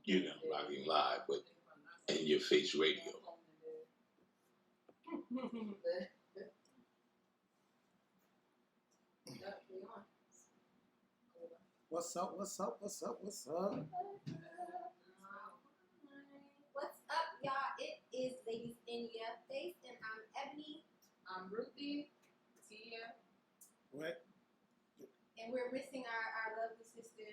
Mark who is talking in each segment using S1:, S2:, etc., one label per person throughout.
S1: rocking live, but in your face radio.
S2: What's up?
S3: What's up, y'all? It is Ladies in Your Face, and I'm Ebony.
S4: I'm Ruthie. Tia.
S2: What?
S3: And we're missing our lovely sister,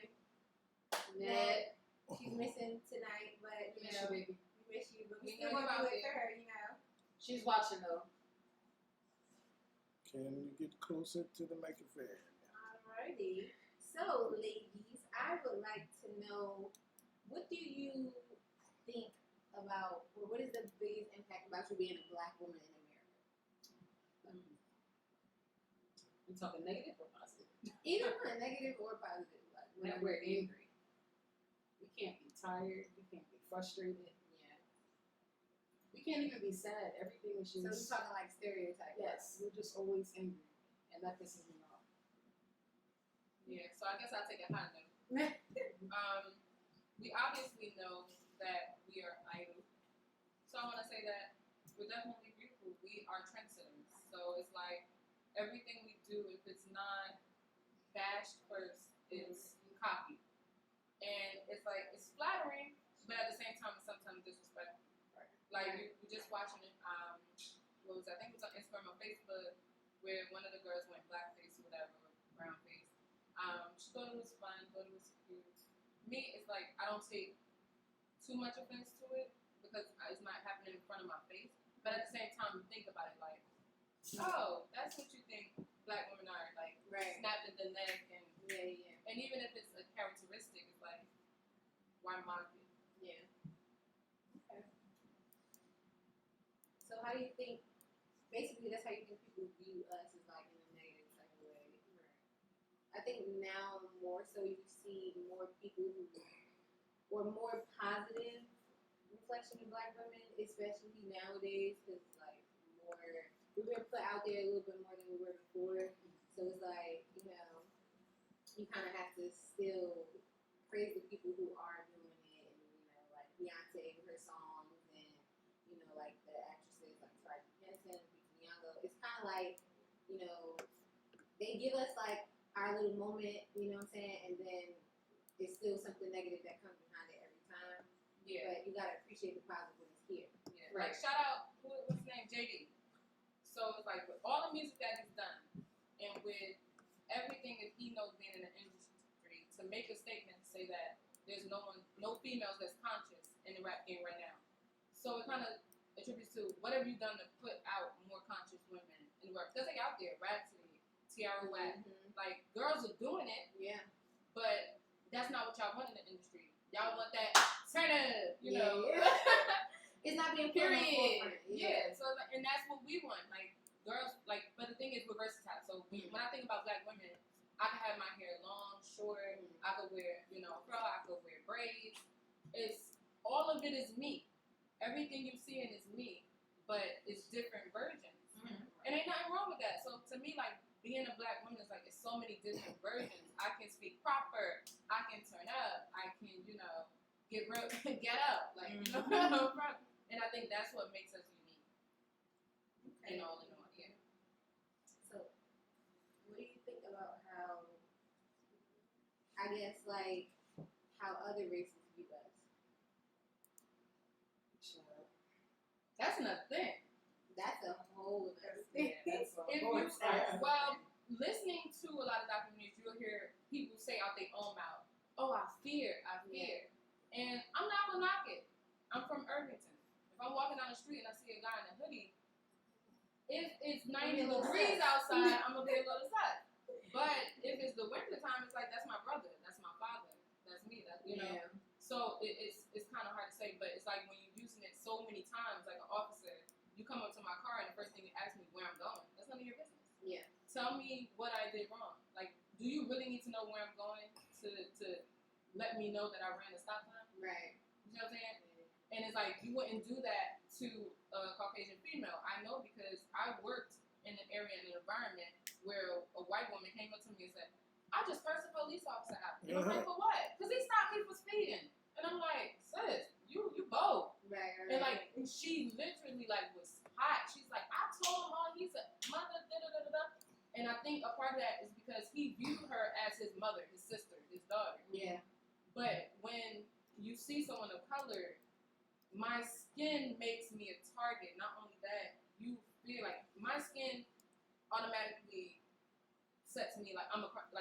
S4: Ned.
S3: She's missing tonight, but we miss you. But we still
S4: know
S3: want to
S4: about
S3: be with
S4: it.
S3: her,
S4: She's watching though.
S2: Can you get closer to the microphone?
S3: Alrighty. So, ladies, I would like to know, what do you think about, or what is the biggest impact about you being a black woman in America?
S4: You talking negative or positive?
S3: Either one, negative or positive. Like,
S4: When we're angry. We can't be tired. We can't be frustrated.
S3: Yeah.
S4: We can't even be sad. Everything is just.
S3: So you're talking like stereotypes.
S4: Yes, we're just always angry, and that pisses me off.
S5: Yeah, so I guess I'll take a hot note. We obviously know that we are idle. So I want to say that we're definitely beautiful. We are trendsetters. So it's like everything we do, if it's not bashed first, it's copied. And it's like, it's flattering, but at the same time, it's sometimes disrespectful.
S4: Right.
S5: Like, we're just watching it, what was it? I think it was on Instagram or Facebook, where one of the girls went blackface or whatever, brown face. She thought it was fun, thought it was cute. Me, it's like, I don't take too much offense to it because it's not happening in front of my face. But at the same time, you think about it like, oh, that's what you think black women are, like, snapping the neck and and even if it's a characteristic, it's like, why mock it?
S3: Yeah. Okay. So how do you think, basically that's how you think people view us, is like in a negative type of way. Right. I think now more so you see more people who, or more positive reflection of black women, especially nowadays, because like more, we've been put out there a little bit more than we were before. So it's like, you kind of have to still praise the people who are doing it, and like Beyonce with her songs, and like the actresses like Taraji Henson, Nyong'o. It's kind of like, they give us like our little moment, you know what I'm saying, and then there's still something negative that comes behind it every time.
S5: Yeah.
S3: But you gotta appreciate the positive when it's here.
S5: Yeah. Right. Like, shout out, what's his name, JD. So it's like, with all the music that he's done, and with everything that he knows being in the industry, to make a statement to say that there's no females that's conscious in the rap game right now. So it kind of attributes to, what have you done to put out more conscious women in the rap? Because they out there, Rhapsody, Tiara Whack, like, girls are doing it.
S3: Yeah.
S5: But that's not what y'all want in the industry. Y'all want that turn up, you know.
S3: It's not being
S5: period. Yeah. So, and that's what we want. Like, girls, like, but the thing is, we're versatile. So when I think about black women, I can have my hair long, short. I could wear, a curl. I could wear braids. It's all of it is me. Everything you see in is me, but it's different versions. And ain't nothing wrong with that. So to me, like, being a black woman is like, it's so many different versions. I can speak proper. I can turn up. I can, get real, get up. Like, no problem. And I think that's what makes us unique. Okay. In all, yeah.
S3: So, what do you think about how, I guess, like, how other races view us?
S5: That's another thing.
S3: That's a whole other thing.
S5: Well, listening to a lot of documentaries, you'll hear people say out their own mouth, oh, I fear. And I'm not going to knock it. I'm from Irvington. If I'm walking down the street and I see a guy in a hoodie, if it's 90 degrees outside, I'm going to be a little sad. But if it's the winter time, it's like, that's my brother, that's my father, that's me, Yeah. So it's kind of hard to say, but it's like when you're using it so many times, like an officer, you come up to my car and the first thing you ask me where I'm going. That's none of your business.
S3: Yeah.
S5: Tell me what I did wrong. Like, do you really need to know where I'm going to let me know that I ran a stop sign?
S3: Right.
S5: You know what I'm saying? Yeah. And it's like, you wouldn't do that to a Caucasian female. I know because I worked in an area, in an environment where a white woman came up to me and said, I just cursed a police officer out. And I'm like, for what? Because he stopped me for speeding. And I'm like, But when you see someone of color, my skin makes me a target. Not only that, you feel like my skin automatically sets me like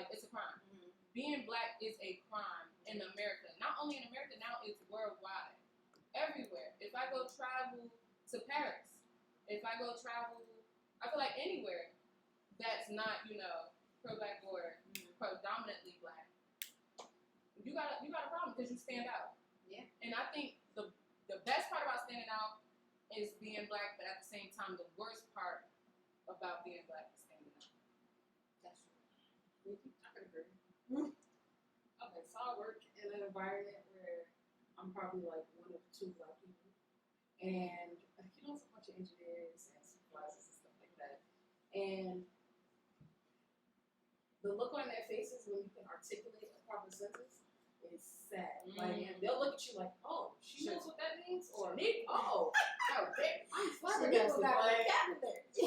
S5: it's a crime.
S3: Mm-hmm.
S5: Being black is a crime in America. Not only in America, now it's worldwide. Everywhere. If I go travel to Paris, if I go travel, I feel like anywhere that's not, pro-black or predominantly black, you got a problem because you stand out.
S3: Yeah.
S5: And I think the best part about standing out is being black, but at the same time, the worst part about being black is standing out.
S3: That's true.
S4: I could agree. Okay, so I work in an environment where I'm probably like one of two black people, and it's a bunch of engineers and supervisors and stuff like that, and the look on their faces when you can articulate a proper sentence is sad. Like, they'll look at you like, oh, she knows what that means, or oh, I'm flabbergasted. Like,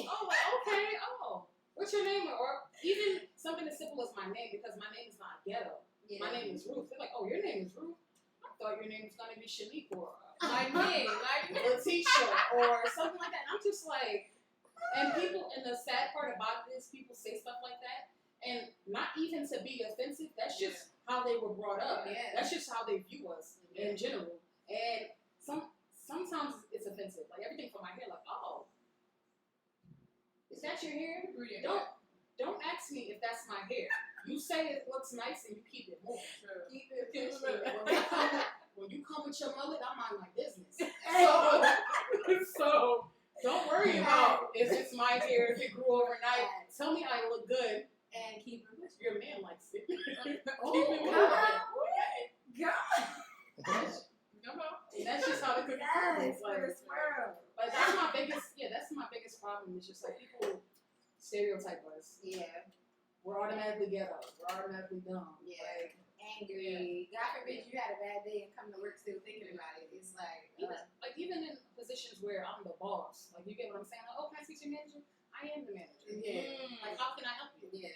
S4: oh, okay, oh, what's your name? Or even something as simple as my name, because my name is not ghetto.
S3: Yeah.
S4: My name is Ruth. They're like, oh, your name is Ruth? I thought your name was going to be Shanique or
S5: Like me.
S4: Letitia or something like that. And I'm just like, and the sad part about this, people say stuff like that, and not even to be offensive, that's just how they were brought up.
S3: Yeah.
S4: That's just how they view us in general. And sometimes it's offensive. Like everything from my hair, like, oh, is that your hair? Don't ask me if that's my hair. You say it looks nice and you keep it moving.
S5: Sure.
S3: Keep it
S4: When you come with your mullet, I mind my business. So don't worry about if it's my hair, if it grew overnight. Tell me I look good.
S3: and keep it pushing.
S4: Your man likes it.
S3: Oh,
S4: Keep it moving.
S3: God.
S4: That's just how the cookie
S3: Yes,
S4: is.
S3: for the swirl.
S4: But that's my biggest problem. It's just like people stereotype us.
S3: Yeah.
S4: We're automatically ghetto. We're automatically dumb.
S3: Yeah.
S4: Like,
S3: Angry. God forbid you had a bad day and come to work still thinking about it. It's like,
S4: even in positions where I'm the boss, like you get what I'm saying? Like, oh, can I see your manager? I am the manager.
S3: Yeah.
S4: Like, how can I help you?
S3: Yeah.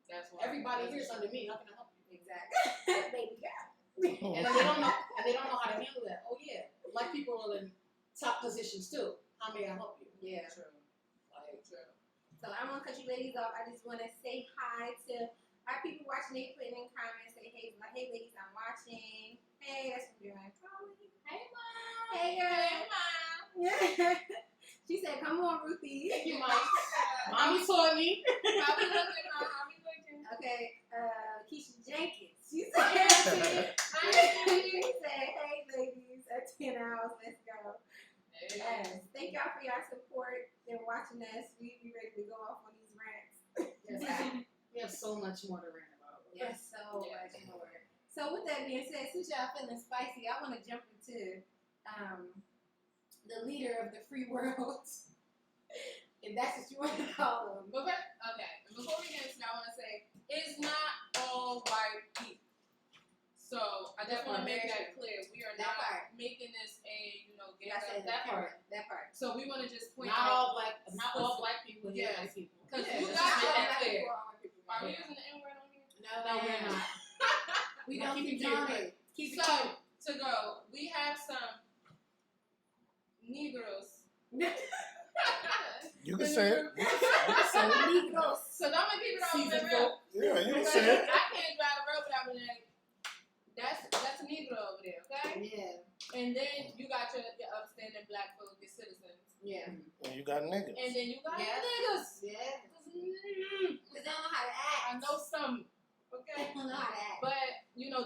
S5: That's why
S4: Everybody here's under me. How can I help you?
S3: Exactly. Baby girl.
S4: And they don't know. And they don't know how to handle that. Oh yeah, black people are in top positions too. How may I help you?
S3: Yeah.
S5: True.
S4: Like,
S5: True.
S3: So I'm gonna cut you ladies off. I just want to say hi to our people watching. They putting in comments, say hey, like, hey ladies, I'm watching. Hey, that's what you're doing.
S5: Hey, Mom.
S3: Hey, girl.
S5: Hey, Mom.
S3: She said, "Come on, Ruthie."
S4: thank you, Mom. Mommy taught me.
S5: Mommy looking, Mom. Mommy looking.
S3: Okay, Keisha Jenkins. She said, she said, "Hey ladies, at 10 hours, let's go." Yes. Thank y'all for your support and watching us. We be ready to go off on these rants.
S4: Yes, we have so much more to rant about.
S3: Yes, so much more. So with that being said, since y'all feeling spicy, I want to jump into the leader of the free world, if that's what you want to call him.
S5: Before we get into that, I want to say it's not all white people. So I just want to make that clear. We are
S3: That
S5: not
S3: part.
S5: making this a gang
S3: That's
S5: up.
S3: it. That part.
S5: So we want to just point
S4: Not
S5: out
S4: all black people hate
S5: Yes.
S4: white people.
S5: because
S3: Yeah,
S5: you
S3: that's
S5: got
S3: not
S5: to
S3: all
S5: make that
S3: black
S5: clear.
S3: people, all white people.
S5: Are we
S3: Yeah.
S5: using the N word on here?
S3: No,
S4: No, we're not.
S3: We don't
S4: Keep it
S3: condone
S4: cute.
S3: it. Keep it
S5: So
S3: cute.
S5: to go, we have some Negroes.
S2: You can say it.
S3: So Negroes.
S5: So don't make people don't
S4: Season
S5: real.
S2: Yeah, you can
S5: Because
S2: say it.
S5: I can't drive the road without being like, that's a Negro over there, okay?
S3: Yeah.
S5: And then you got your upstanding black folk, your citizens.
S3: Yeah.
S2: And you got niggas.
S5: And then you got
S3: Yeah.
S5: niggas.
S3: Yeah.
S5: Mm,
S3: Because they don't know how to act.
S5: I know some,
S3: They
S5: okay?
S3: don't know how to act.
S5: But,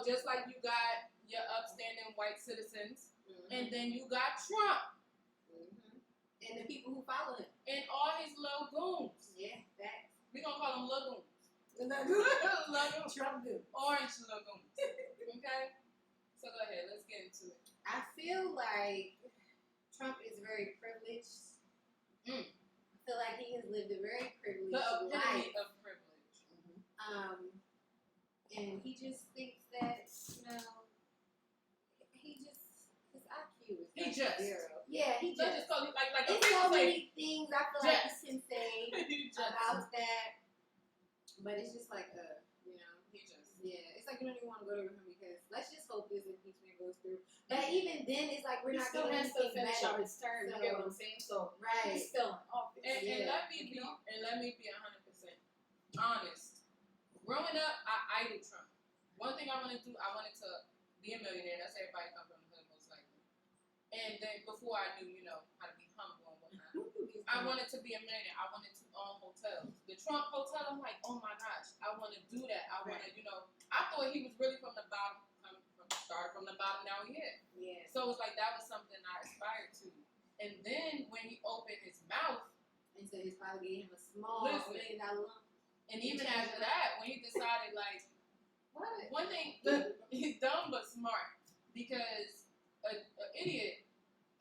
S5: just like you got your upstanding white citizens, and then you got Trump
S3: And the people who follow him.
S5: and all his little goons.
S3: Yeah, facts.
S5: We gonna call them little goons.
S3: Lagoons. Trump do.
S5: Orange little goons. Okay? So go ahead, let's get into it.
S3: I feel like Trump is very privileged.
S5: Mm.
S3: I feel like he has lived a very privileged
S5: The
S3: life.
S5: epitome of privilege.
S3: And he just thinks that, his IQ is
S5: He
S3: like
S5: just.
S3: zero. Yeah, he
S5: Let's
S3: just.
S5: just call it like
S3: It's so many things I feel like he can say
S5: he just.
S3: about that. But it's just like,
S5: He just.
S3: yeah, it's like you don't even want to go to him because let's just hope this impeachment goes through. But even then, it's like we're
S4: He
S3: not
S4: still
S3: doing
S4: has to
S3: anything
S4: finish
S3: better.
S4: out his term. You get what I'm saying? So
S3: Right.
S4: he's still in office.
S5: And let me be 100% honest. Growing up, I idoled Trump. One thing I wanted to do, I wanted to be a millionaire. That's everybody come from the hood, most likely. And then before I knew, how to be humble and whatnot, I wanted to be a millionaire. I wanted to own hotels. The Trump hotel, I'm like, oh my gosh, I want to do that. I want to, I thought he was really from the bottom, started from the bottom, now he hit.
S3: Yeah.
S5: So it was like that was something I aspired to. And then when he opened his mouth,
S3: And so his father gave him a small $1 million lump.
S5: and even after that, when he decided, like,
S3: What?
S5: one thing, he's dumb but smart, because an idiot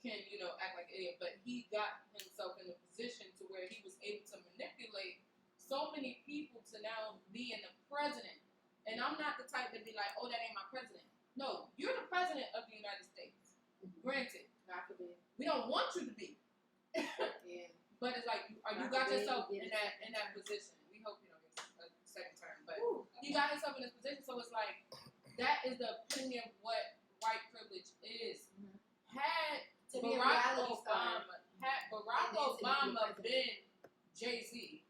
S5: can, act like an idiot, but he got himself in a position to where he was able to manipulate so many people to now be in the president. And I'm not the type to be like, oh, that ain't my president. No, you're the president of the United States. Granted,
S3: God forbid.
S5: we don't want you to be,
S3: Yeah.
S5: but it's like you got yourself in that position. We hope you don't get a second term, but he got himself in this position, so it's like that is the epitome of what white privilege is. Had
S3: To be a
S5: Barack
S3: reality star.
S5: Obama been Jay-Z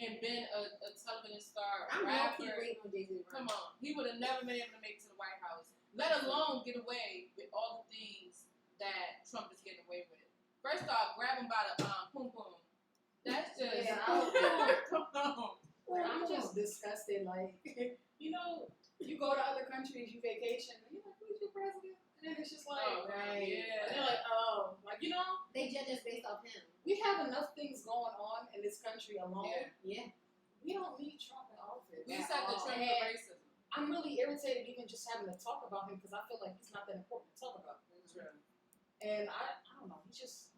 S5: and been a television star,
S3: I'm
S5: rapper,
S3: low-key waiting on Jay-Z.
S5: come on, he would have never been able to make it to the White House, let alone get away with all the things that Trump is getting away with. First off, grab him by the poom poom. That's just come on.
S4: I'm just disgusted. Like, you go to other countries, you vacation, and you're like, who's your president? And then it's just like,
S3: Right.
S5: Yeah.
S4: And they're like, oh,
S3: They judge us based off him.
S4: we have enough things going on in this country alone.
S3: Yeah.
S4: We don't need Trump in office.
S5: We
S4: at
S5: set the
S4: all.
S5: trend
S4: And
S5: for racism.
S4: I'm really irritated even just having to talk about him because I feel like he's not that important to talk about. And I don't know, he just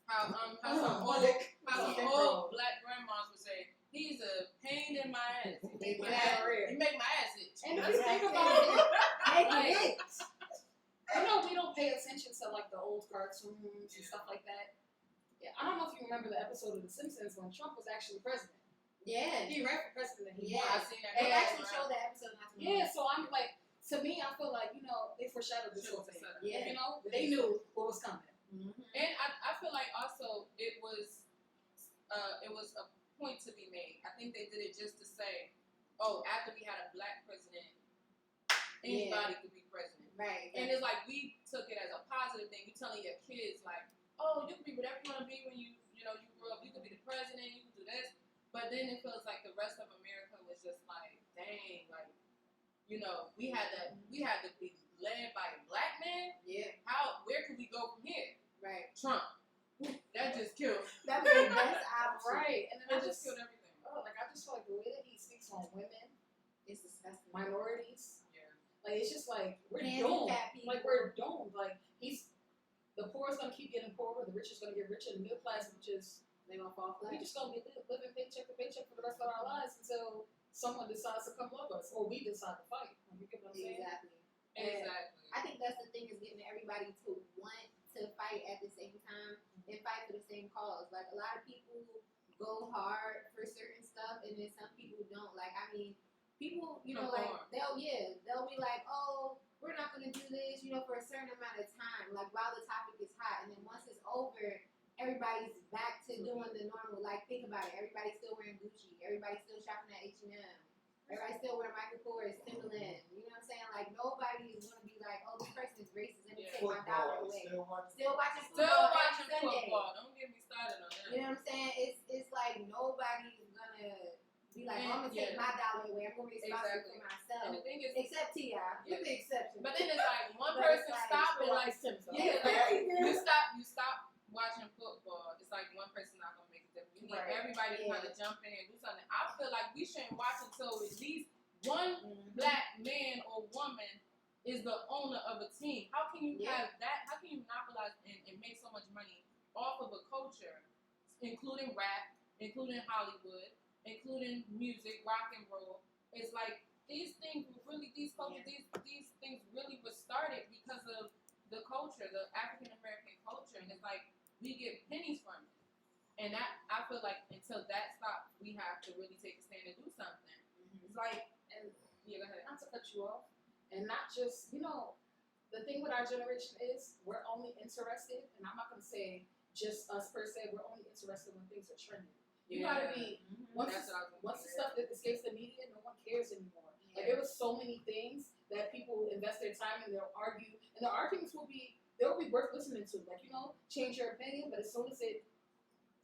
S5: How some old black grandmas would say, he's a pain in my ass. He make my ass itch.
S4: And if you think about it,
S3: Make it.
S4: we don't pay attention to like the old cartoons and stuff like that. Yeah, I don't know if you remember the episode of The Simpsons when Trump was actually president.
S3: Yeah.
S4: He ran for president and he
S3: Yeah.
S4: won.
S5: I seen that.
S3: They
S4: And
S3: actually showed that episode not too long
S4: Yeah,
S3: ago.
S4: so I'm like, to me, I feel like, they foreshadowed this whole thing.
S3: Yeah.
S4: They knew what was coming.
S3: Mm-hmm.
S5: And I feel like also it was a point to be made. I think they did it just to say, oh, after we had a black president, anybody could be president.
S3: Right.
S5: And it's like we took it as a positive thing. You telling your kids like, oh, you can be whatever you want to be when you grow up. You could be the president. You can do this. But then it feels like the rest of America was just like, dang, like, we had to be led by a black man.
S3: Yeah.
S5: Where could we go from here?
S3: Right.
S5: Trump. That just killed.
S3: That was the best option.
S4: Right. And then
S5: That just killed everything.
S4: I just feel like the way that he speaks on women,
S3: It's disgusting.
S4: minorities,
S5: Yeah.
S4: like it's just like we're doomed.
S3: Handicapped people.
S4: Like we're doomed. Like the poor is gonna keep getting poorer, the rich is gonna get richer, the middle class, which is
S3: They gonna fall flat.
S4: we just gonna be living paycheck to paycheck for the rest of our lives until someone decides to come love us or we decide to fight. You get what I'm saying?
S3: Exactly.
S5: Exactly.
S3: I think that's the thing is getting everybody to want to fight at the same time and fight for the same cause. Like a lot of people go hard for certain stuff and then some people don't. Like people, they'll be like, oh, we're not gonna do this, for a certain amount of time, like while the topic is hot, and then once it's over, everybody's back to doing the normal. Like think about it, everybody's still wearing Gucci, everybody's still shopping at H&M. Everybody's still wearing Michael Kors, Timberland. You know what I'm saying? Like nobody is gonna be like, oh, this person is racist. Let me take my dollar away. Still watching football. Every Sunday.
S5: Don't get me started on that.
S3: You know what I'm saying? It's like nobody's gonna be like, oh, I'm gonna take my dollar away. I'm gonna be responsible for myself.
S5: And the thing is,
S3: Except T.I. You're the exception.
S5: but then it's like one
S3: But
S5: person
S3: it's like,
S5: stopping, like, you stop watching football. It's like one person not gonna make a difference. You need everybody to kind of jump in and do something. I feel like we shouldn't watch until at least one black man or woman is the owner of a team. How can you have that? How can you monopolize and make so much money off of a culture, including rap, including Hollywood, including music, rock and roll? It's like these things really, these cultures, these things really were started because of the culture, the African American culture, and it's like we get pennies from it. And I feel like until that stops, we have to really take a stand and do something. It's like Yeah, go ahead.
S4: not to cut you off, and not just, the thing with our generation is we're only interested, and I'm not gonna say just us per se, we're only interested when things are trending. You gotta be, once the stuff that escapes the media, no one cares anymore. Like, there was so many things that people invest their time in, they'll argue, and the arguments they'll be worth listening to. Like, change your opinion, but as soon as it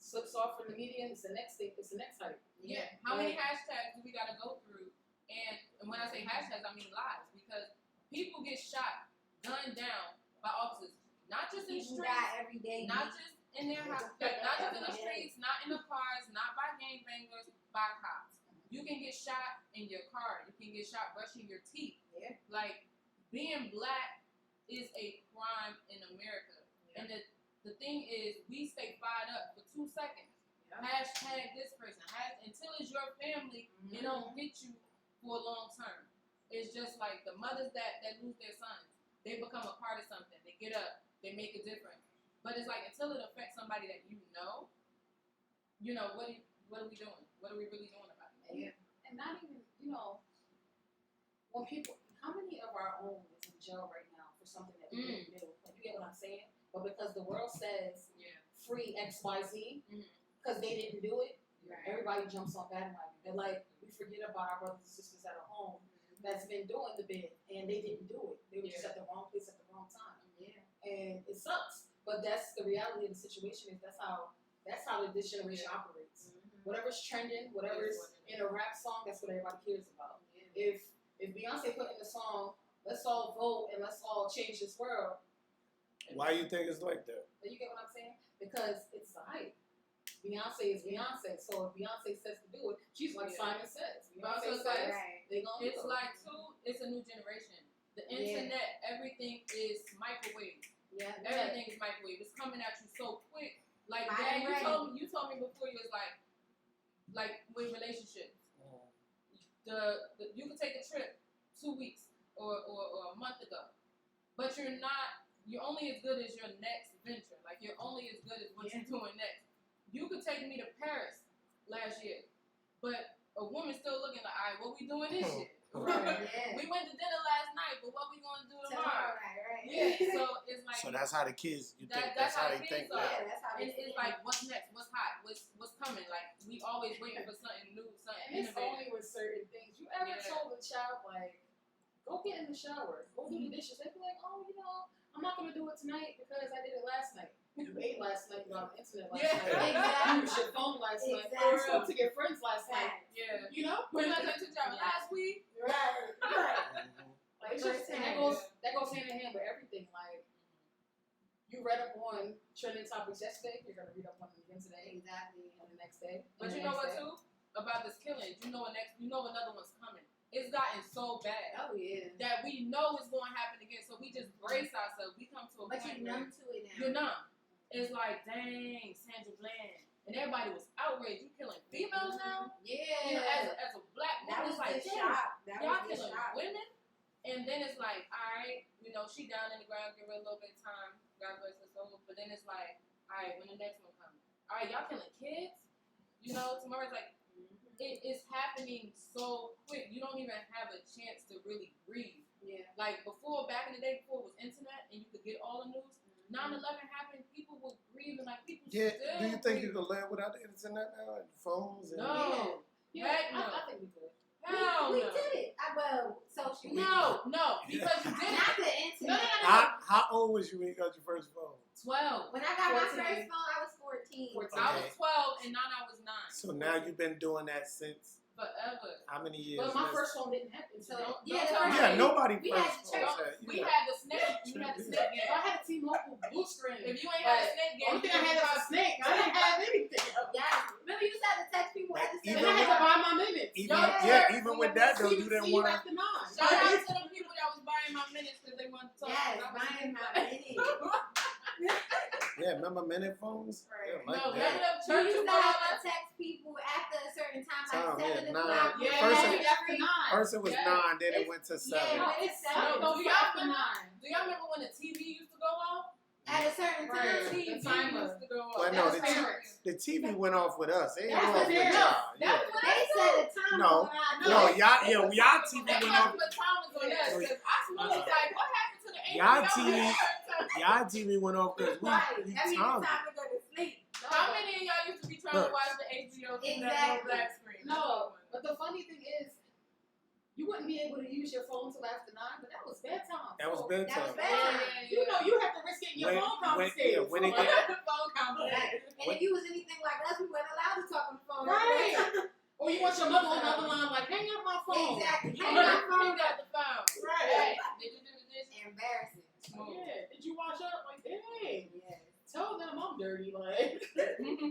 S4: slips off from the media, it's the next thing, it's the next hype.
S5: Yeah. How many hashtags do we gotta go through? And when I say hashtags, I mean lies, because people get shot, gunned down by officers, not just in the
S3: People
S5: streets,
S3: die every day.
S5: not just in their house, not just in the streets, not in the cars, not by gangbangers, by cops. You can get shot in your car. You can get shot brushing your teeth.
S3: Yeah.
S5: Like, being black is a crime in America.
S4: Yeah.
S5: And the thing is, we stay fired up for 2 seconds.
S4: Yeah.
S5: Hashtag this person. Until it's your family, it don't hit you for a long term. It's just like the mothers that lose their sons. They become a part of something. They get up. They make a difference. But it's like, until it affects somebody that what are we doing? What are we really doing about it?
S4: Yeah. And not even, when people, how many of our own is in jail right now for something that they didn't do? Like, you get what I'm saying? But because the world says free XYZ, because they didn't do it, everybody jumps on bandwagon. They're like, we forget about our brothers and sisters at home that's been doing the bid, and they didn't do it. They were just at the wrong place at the wrong time.
S3: Yeah.
S4: And it sucks. But that's the reality of the situation. Is that's how this generation operates. Whatever's trending, whatever's in a rap song, that's what everybody cares about.
S3: Yeah.
S4: If Beyonce put in a song, let's all vote and let's all change this world.
S2: Why you think it's like that?
S4: You get what I'm saying? Because it's the hype. Beyonce is Beyonce, so if Beyonce says to do it, she's like Simon says. Beyonce says they gonna do it.
S5: It's like it's a new generation. The internet, everything is microwave.
S3: Yeah.
S5: Everything is microwave. It's coming at you so quick. Like,
S3: I'm
S5: Dad,
S3: ready.
S5: you told me before, you was like with relationships. You could take a trip 2 weeks or a month ago, but you're only as good as your next venture. Like, you're only as good as what you're doing next. You could take me to Paris last year, but a woman's still looking like, all right, what we doing this year? We went to dinner last night, but what we gonna do tomorrow?
S3: Right.
S5: Yeah, so it's like,
S2: So that's how the kids. You think
S5: that's how
S2: they
S5: the
S2: think.
S5: kids are.
S3: Yeah, that's how
S5: And it's like, what's next? What's hot? What's coming? Like, we always waiting for something new, something
S4: And it's
S5: innovative.
S4: only with certain things. You ever told a child, like, go get in the shower, go do the dishes? They'd be like, oh, I'm not gonna do it tonight because I did it last night. You ate last night, you got on the internet last night.
S3: Exactly.
S4: You used your phone last night. Or you spoke to your friends last night.
S5: Yeah.
S4: We're
S5: When I
S4: not
S5: took to travel last week.
S4: Right. Like, it's just, and that goes hand in hand with everything. Like, you read up on trending topics yesterday, you're gonna read up on them again today.
S3: Exactly.
S4: And the next day.
S5: But you know what too? About this killing, you know another one's coming. It's gotten so bad
S3: Oh yeah.
S5: that we know it's going to happen again. So we just brace ourselves. We come to a
S3: But
S5: point
S3: you're numb to it now.
S5: you're numb. It's like, dang, Sandra Bland. And everybody was outraged. You killing females now?
S3: Yeah.
S5: You know, as a black woman,
S3: That was
S5: it's like,
S3: the
S5: damn,
S3: shock. That
S5: y'all
S3: was the
S5: killing
S3: shock.
S5: women? And then it's like, all right, she down in the ground, give her a little bit of time. God bless her soul. But then it's like, all right, when the next one comes? All right, y'all killing kids? Tomorrow's like, it is happening so quick. You don't even have a chance to really breathe.
S3: Yeah.
S5: Like, back in the day, before it was internet and you could get all the news, 9/11 happened, people were grieving, like, people
S2: Yeah.
S5: still
S2: Do you think you
S5: grieving.
S2: could live without the internet now and phones? And
S5: No. Heck no.
S4: I think we could.
S5: Hell
S3: we
S5: no.
S3: did it. Social media.
S5: No, because you did
S3: Not
S5: it.
S3: the internet.
S2: How old was you when you got your first phone?
S5: 12.
S3: When I got my
S4: 14.
S3: first phone, I was 14.
S4: 14.
S5: I was 12 and Nana was 9.
S2: So now you've been doing that since
S5: Forever.
S2: how many years?
S4: But my first phone didn't have
S3: So,
S4: internet.
S2: Yeah, nobody
S3: We
S2: first
S3: had
S2: phone
S3: church-
S2: had.
S5: We had the snake. You had the snake game.
S4: I had a T-Mobile blue screen.
S5: If you ain't had a snake game,
S4: Only thing I had was a snake. I didn't have anything.
S3: Yeah. Remember you used to have to text people at the same
S2: Even
S4: And I
S3: time?
S4: had to buy my minutes.
S2: Even with that though, you didn't want to.
S4: After 9.
S5: Shout out to the people that was buying my minutes because they wanted to talk.
S3: Yes,
S5: I was
S3: buying my
S5: like-
S3: minutes.
S2: Yeah, remember minute phones?
S4: Right.
S2: Yeah, like
S5: No,
S2: that.
S5: remember them
S3: You
S5: church
S3: used to
S5: people?
S3: have to text people after a certain time,
S2: Time,
S3: like 7
S2: yeah,
S3: o'clock.
S2: 9.
S5: Yeah.
S2: Person,
S4: After 9.
S2: First it was
S5: Yeah.
S2: 9, then it
S4: It's-
S2: went to
S3: Yeah,
S2: 7.
S3: but it's 7.
S5: No,
S4: No,
S5: do
S4: do
S5: y'all
S4: after
S5: remember?
S4: 9.
S5: Do y'all remember when the TV used to go off?
S3: At a certain
S4: Right.
S3: time.
S5: TV
S4: The timer.
S5: used to go off.
S2: Well, no,
S4: That's parents.
S2: the TV went off with us. It ain't
S4: That's
S2: go
S4: the
S2: off with
S4: parents.
S2: y'all.
S5: That
S2: Yeah.
S5: was when
S3: They set a time
S2: No.
S3: on our
S2: No,
S3: door.
S2: y'all TV
S5: They
S2: went
S5: must
S2: off.
S5: put timers on us,
S2: No.
S5: 'cause I was like, what happened to the
S2: Y'all
S5: HBO?
S2: TV Y'all TV went off because we
S3: Right. That means it's
S2: timed
S3: time to go to sleep.
S5: How many of y'all used to be trying to
S2: Look.
S5: watch the HBO through that
S3: Exactly.
S5: little black screen?
S4: No, but the funny thing is, you wouldn't be able to use your phone till after 9, but that was bedtime.
S2: That was
S4: So,
S2: bedtime.
S3: That was
S5: Yeah,
S3: bedtime.
S5: yeah,
S4: You know, you have to risk getting your
S2: When-
S4: phone
S2: when-
S4: confiscated.
S2: yeah, when it
S4: So,
S2: get-
S5: phone conversation.
S3: And if you was anything like us, we weren't allowed to talk on the phone.
S4: Right. Or you want your mother on the other line, like, hang up my phone.
S3: Exactly.
S5: Hey,
S3: Hang
S5: my
S3: my phone
S5: phone got the phone.
S4: Right.
S5: Hey, did you do this?
S3: Embarrassing.
S5: Smooth.
S4: Yeah. Did you wash up? Like, dang.
S3: Yes.
S4: Tell them I'm dirty. Like,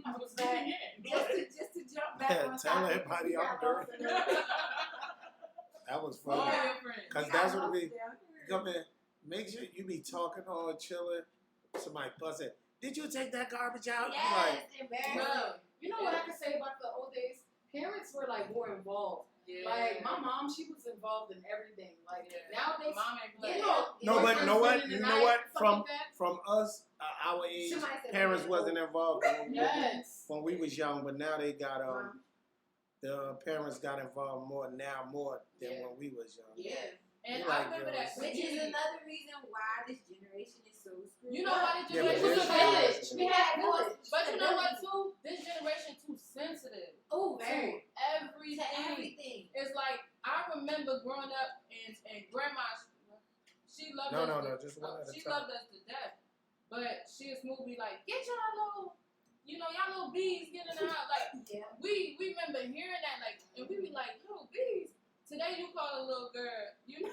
S4: I was staying in.
S3: Just to jump back
S2: Yeah,
S3: on
S2: tell
S3: topic,
S2: everybody
S3: you
S2: I'm
S3: got
S2: dirty.
S3: lost in
S2: That was
S5: All
S2: funny.
S5: your friends.
S2: Cause
S3: You
S2: that's
S3: got
S2: what it be.
S3: lost there.
S2: Come in, make sure you be talking all chilling. Somebody buzzing. Did you take that garbage out? You like,
S3: Yes, embarrassing.
S5: No.
S4: You know what I can say about the old days? Parents were like more involved.
S5: Yeah.
S4: Like my mom, she was involved in everything. Like
S5: Yeah.
S4: nowadays,
S5: Mom ain't
S3: You
S5: playing.
S3: know,
S2: No, but you know what?
S4: spending the
S2: You know
S4: night,
S2: what?
S4: stuff
S2: From
S4: like that.
S2: from us, our age,
S3: Somebody said
S2: parents
S3: we
S2: wasn't involved
S4: Yes.
S2: when we was young, but now they got the parents got involved more than
S5: Yeah.
S2: when we was young.
S3: Yeah.
S5: And
S2: You like
S5: I remember that.
S2: girls.
S3: Which is another reason why this generation is so screwed
S5: You know
S3: up.
S5: why this
S2: Yeah, but
S5: generation
S2: this
S5: is so
S2: generation-
S5: village?
S3: We had more
S5: But you know what too? This generation too sensitive
S3: Oh,
S5: to
S3: very.
S5: everything.
S3: To everything.
S5: It's like I remember growing up and grandma, she loved
S2: No,
S5: us.
S2: no,
S5: to,
S2: no, just one at a
S5: she
S2: time.
S5: loved us to death, but she is smooth be like, get y'all little, y'all little bees get in the house. Like
S3: Yeah.
S5: we remember hearing that, like, and we be like, little bees. Today you call a little girl, get your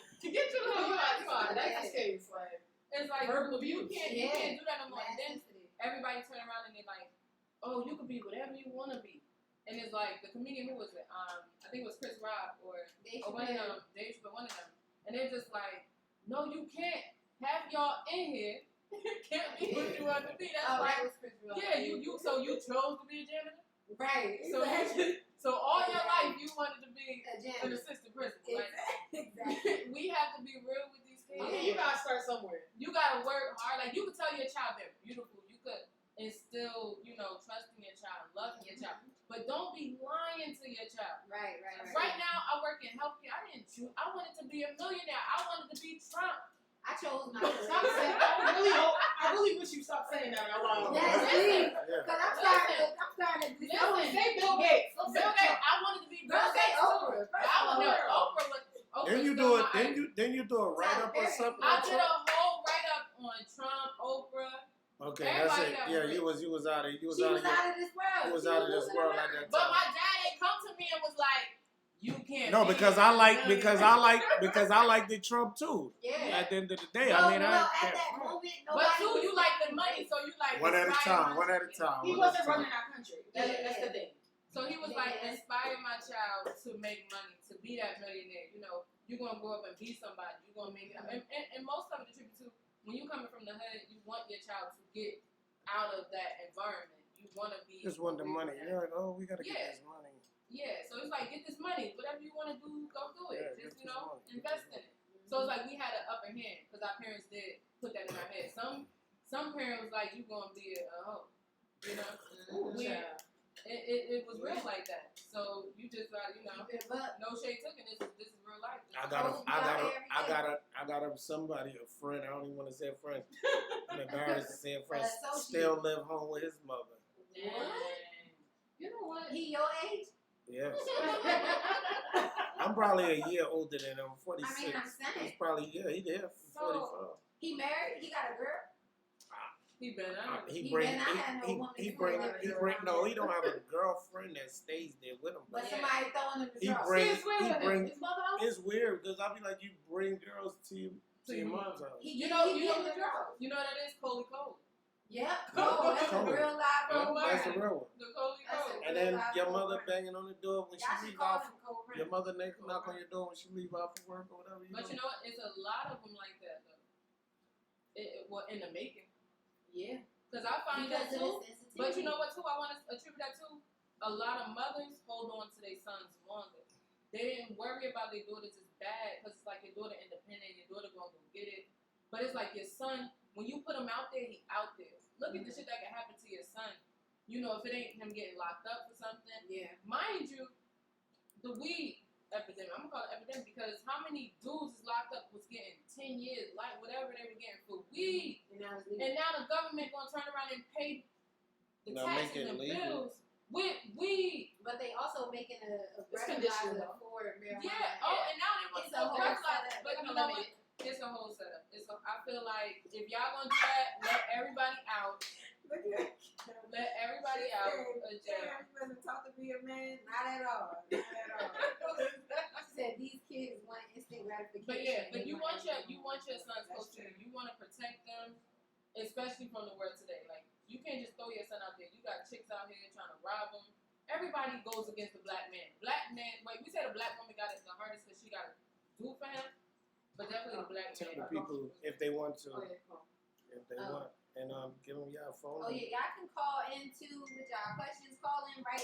S5: little
S4: You
S5: bees.
S4: are. That's the case. Like,
S5: It's like
S4: verbal
S5: you
S4: abuse.
S5: can't do that no more. And then everybody turn around and they're like, oh, you can be whatever you want to be. And it's like the comedian, who was it? I think it was Chris Rock or one of them, Dave Chappelle, one of them. And they're just like, no, you can't have y'all in here. Can't be what you want to be. That's
S3: Oh,
S5: like,
S3: that was Chris Rock.
S5: yeah, so you chose to be a janitor.
S3: Right.
S5: So all your life you wanted to be
S3: A
S5: an
S3: janitor.
S5: assistant principal. Like,
S3: Exactly.
S5: we have to be real with these kids.
S4: you gotta start somewhere.
S5: You gotta work hard. Like you could tell your child they're beautiful. You could instill, trust in your child, love in your child. But don't be lying to your child.
S3: Right.
S5: Right now, I work in healthcare. I didn't choose. I wanted to be a millionaire. I wanted to be Trump.
S3: I chose not to.
S4: Stop saying. I really wish you stopped saying that out loud.
S3: That's
S5: Listen.
S3: me.
S2: Yeah.
S3: Cause I'm starting to
S5: Listen.
S4: Say Bill Gates.
S5: Bill Gates. I wanted to be Bill
S3: Girl, say
S5: Gates too.
S3: Oprah. First
S5: I
S3: of
S5: would
S3: all,
S5: know Oprah was.
S2: Then you do it. Then you do a write up or something.
S5: I did a whole write up on Trump, Oprah.
S2: Okay, that's
S5: Everybody
S2: it.
S5: got
S2: Yeah,
S5: rich.
S2: you was out of
S3: she was out of this world.
S2: You was
S3: She
S2: out of this
S3: losing
S2: world
S3: her
S2: at that
S3: mind.
S5: But
S2: time.
S5: my dad ain't come to me and was like, "You can't."
S2: No,
S5: be
S2: because
S5: a
S2: I
S5: millionaire."
S2: liked the Trump too.
S3: Yeah.
S2: At the end of the day,
S3: Well,
S2: I mean,
S3: at
S2: I
S3: that moment, nobody
S5: But too,
S3: was
S5: you like the money, so you like
S2: one at a
S5: inspire
S2: time.
S5: my
S2: One at a
S5: child.
S2: time.
S4: He
S2: one at a
S4: wasn't
S2: time.
S4: running our country. That's the thing.
S5: So he was like, inspire my child to make money, to be that millionaire. You're gonna grow up and be somebody. You're gonna make it. And most of it attributed to when you coming from the hood, you want your child to get out of that environment. You want to be.
S2: Just want the money. You're like, oh, we gotta get
S5: Yeah.
S2: this money.
S5: Yeah, so it's like, get this money. Whatever you want to do, go do it.
S2: Yeah,
S5: Just,
S2: get this money.
S5: invest in it. So it's like we had an upper hand because our parents did put that in our head. Some parents was like, you going to be a hoe. We, it was real like that. So you just got, no shade taken. This is real life.
S2: I got a somebody, a friend. I don't even want to say a friend. I'm embarrassed to say a friend. Still live home with his mother.
S4: You know what?
S3: He your age?
S2: Yes. I'm probably a year older than him. 46.
S3: I mean, I'm saying.
S2: He's probably he there. 45.
S3: He married? He got a girl?
S5: He been out.
S2: He don't have a girlfriend that stays there with him.
S3: But somebody throwing him the
S2: He
S3: draw.
S2: bring-
S4: His mother house?
S2: It's weird because I be like, you bring girls to your mom's house.
S3: He
S5: You
S3: get
S5: know
S3: the draw.
S5: You know what that is? Coley Cole.
S3: Yep. Oh, that's a
S2: Cold.
S3: real live
S5: Cold.
S3: Cole
S2: That's the
S3: Brown.
S2: real one.
S5: The Coley
S3: That's
S5: Cole.
S3: a-
S2: And then your mother banging on the door when
S3: Y'all
S2: she
S3: should
S2: leave
S3: call
S2: out.
S3: him Cole Brown.
S2: Your mother knock on your door when she leave out for work or whatever.
S5: But you know what? It's a lot of them like that though. Well, in the making.
S3: Yeah.
S5: Because I find
S3: Because
S5: that
S3: of
S5: too.
S3: the sensitivity.
S5: But you know what too? I want to attribute that to a lot of mothers hold on to their sons longer. They didn't worry about their daughters as bad because it's like your daughter independent, your daughter gonna go get it. But it's like your son, when you put him out there, he out there. Look at the shit that can happen to your son. You know, if it ain't him getting locked up for something.
S3: Yeah.
S5: Mind you, the weed epidemic, I'm gonna call it epidemic because how many dudes is locked up was getting 10 years, like whatever they were getting for weed. And now the government gonna turn around and pay the taxes and bills with weed.
S3: But they also making a
S4: conditional
S3: breathalyzer for marijuana.
S5: Yeah. Oh, and now they want
S3: It's a
S5: to
S3: whole
S5: breathalyzer.
S3: setup.
S5: But you know what? It's a whole setup. I feel like if y'all gonna do that, let everybody out.
S4: Look at
S5: Let everybody out of jail.
S4: You wasn't taught to be a man. Not at all. Not at all.
S3: She said these kids want instant gratification.
S5: But yeah, but you want your sons close to you. You want to protect them, especially from the world today. Like you can't just throw your son out there. You got chicks out here trying to rob them. Everybody goes against the black man. Wait, we said the black woman got it the hardest because she got to do for him. But definitely the black
S2: Tell
S5: man.
S2: the people if they want to, if they
S3: Oh.
S2: want, and give them your phone.
S3: Oh yeah, y'all can call in too with y'all questions. Call in, right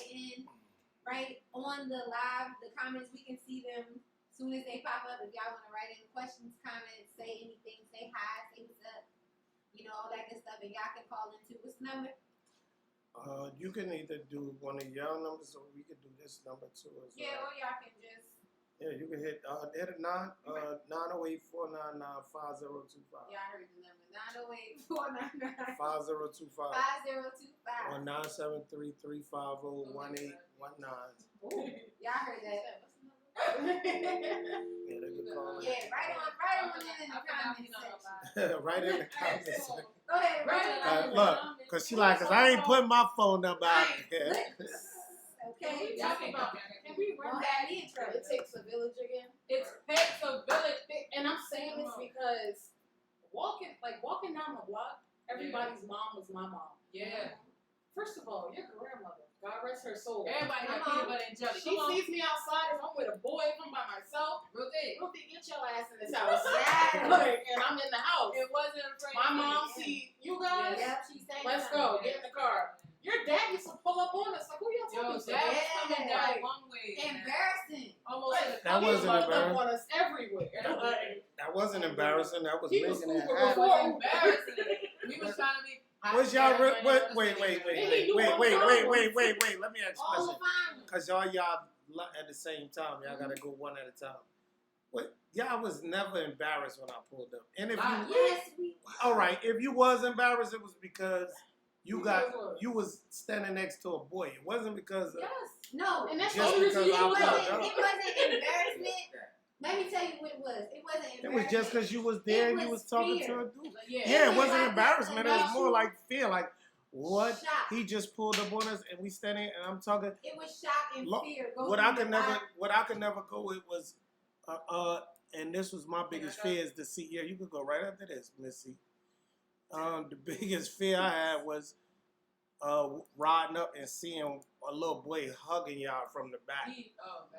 S3: on the live, the comments. We can see them as soon as they pop up. If y'all want to write in questions, comments, say anything, say hi, say what's up, all that good stuff. And y'all can call in too. What's the number?
S2: You can either do one of your numbers or we could do this number too as well.
S3: Yeah, or y'all can just.
S2: Yeah, you can hit 908-499-5025.
S3: Yeah, I heard the number 908-499
S2: 5025
S3: 5025.
S2: or 973-350-1819.
S3: Y'all heard that.
S2: Yeah, they can call
S3: Yeah, right on in the comments section.
S2: right in the comments.
S3: Go ahead, right.
S2: Look, cause I ain't putting my phone number out there.
S3: Okay.
S4: Can we run
S3: Don't
S4: back?
S3: have me in trouble.
S4: It takes a village again.
S5: It takes a village.
S4: And I'm saying this because walking down the block, everybody's mom was my mom.
S5: Yeah.
S4: First of all, your grandmother, God rest her soul.
S5: Everybody got peanut butter and jelly.
S4: She sees me outside if I'm with a boy, if I'm by myself.
S5: Ruthie,
S4: Get your ass in this house.
S3: Yes.
S4: And I'm in the house.
S5: it wasn't afraid.
S4: My mom see you guys.
S3: Yep, she's saying
S4: Let's
S3: something.
S4: go. Get in the car. Your dad used to pull up on us. Like, who y'all
S5: Yo,
S4: talking to?
S5: that was coming
S3: Yeah.
S5: down one way.
S3: Embarrassing.
S5: Almost to the
S2: That
S4: He
S2: wasn't
S4: pulled
S2: embarrassing.
S4: up on us everywhere. Like,
S2: That wasn't embarrassing. That was
S4: He was
S2: making it
S4: super
S5: It
S2: happen.
S5: was embarrassing. We was trying to be.
S2: What's y'all? Wait.
S4: And he knew
S2: Let me ask you a
S3: All the
S2: question.
S3: fine.
S2: Cause y'all at the same time. Y'all gotta go one at a time. What? Y'all was never embarrassed when I pulled up. And if you,
S3: Yes, we.
S2: all right, if you was embarrassed, it was because you was standing next to a boy. It wasn't because of,
S4: yes.
S3: No,
S4: And that's
S2: Just
S4: the only reason
S2: because
S4: he
S2: I
S4: was
S2: pulled
S4: up.
S2: up.
S3: it wasn't embarrassment. Let me tell you what it was. It wasn't
S2: it
S3: embarrassment.
S2: was just because you was there
S3: It
S2: and you
S3: was
S2: was talking
S3: fear.
S2: to a dude.
S5: Yeah.
S2: Yeah, it wasn't
S3: like
S2: embarrassment. It was
S3: that.
S2: more like fear. Like, what?
S3: Shock.
S2: He just pulled up on us and we standing and I'm talking.
S3: It was shock and
S2: Lo-
S3: fear.
S2: What I could never go with was, and this was my biggest fear is to see. Yeah, you could go right after this, Missy. The biggest fear I had was riding up and seeing a little boy hugging y'all from the back,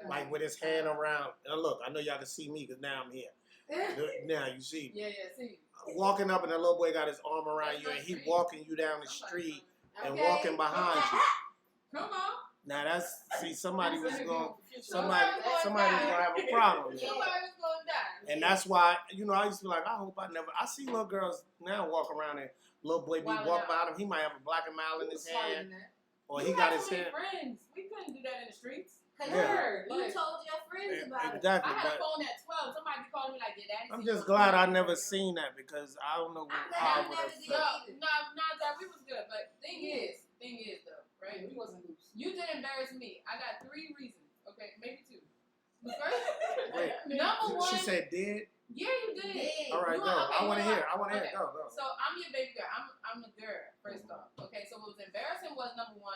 S2: like with his hand around. And look, I know y'all can see me because now I'm here. Now you see me.
S5: Yeah, see.
S2: Walking up and the little boy got his arm around you and he walking you down the street and walking behind you.
S5: Come on.
S2: Now that's somebody was gonna
S5: Somebody's
S2: gonna have a problem.
S5: Somebody's gonna die.
S2: And that's why, I used to be like, I see little girls now walk around and little boy be walking behind him. He might have a black and mile in his hand, or he got his hand.
S5: Friends. We couldn't do that in the streets.
S2: Yeah.
S3: You told your friends about it.
S2: Exactly.
S5: I had a
S2: But
S5: phone at 12. Somebody be calling me like, "Your daddy."
S2: I'm just glad I never seen that because I don't know
S3: I'm
S2: how I
S3: glad
S2: would
S3: I
S2: have
S3: never
S2: felt.
S3: did.
S5: No, we was good. But thing is though, right?
S4: We wasn't loose.
S5: You did embarrass me. I got 3 reasons. Okay, maybe 2. The first,
S2: Wait,
S5: number 1.
S2: she said did?
S5: Yeah, you did.
S3: Yeah.
S2: All right,
S5: You
S2: go.
S5: want- okay,
S2: I want to
S5: you
S2: hear.
S5: want-
S2: I want to hear.
S5: okay.
S2: Go.
S5: So I'm your baby girl. I'm the girl. First off, okay. So what was embarrassing was number 1.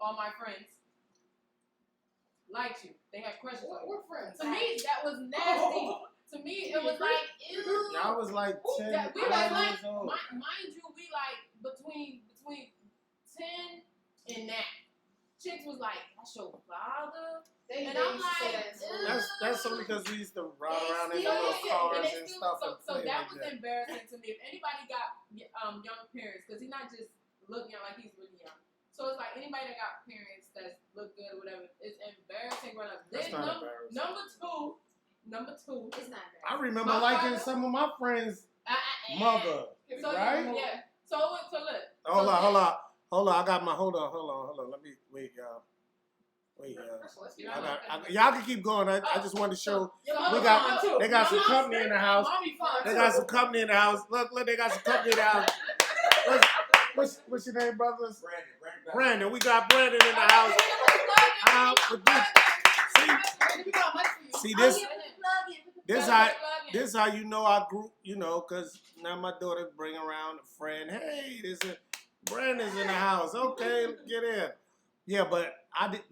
S5: All my friends liked you. They had questions on you.
S4: We're friends.
S5: To me, that was nasty. To me, it was like, ew.
S2: Y'all was like 10,
S5: That, we
S2: 11
S5: like,
S2: years old.
S5: mind you, we like between 10 and that. Chicks was like, that's your father. And I'm like,
S2: That's only because we used to ride
S3: They
S2: around in
S3: still-
S2: those cars
S5: and they
S2: and
S5: still,
S2: stuff
S5: so,
S2: and
S5: so
S2: play
S5: that
S2: like
S5: was
S2: that.
S5: embarrassing to me. If anybody got young parents, because he's not just looking young, like he's really young. So it's like anybody that got parents that look good or whatever, it's embarrassing growing up.
S2: That's
S5: Then
S2: not embarrassing.
S5: number two,
S3: It's not bad.
S2: I remember
S5: My
S2: liking
S5: father-
S2: some of my friends. mother,
S5: So,
S2: right?
S5: Yeah. So look.
S2: Hold on. I got my. Hold on. Let me wait, y'all. Y'all can keep going. I just want to show. They got some company in the house. They got some company in the house. Look, they got some company in the house. What's your name, brothers? Brandon. We got Brandon in the house. See this how you know our group, because now my daughter bring around a friend. Hey, Brandon's in the house. Okay, get in. Yeah, but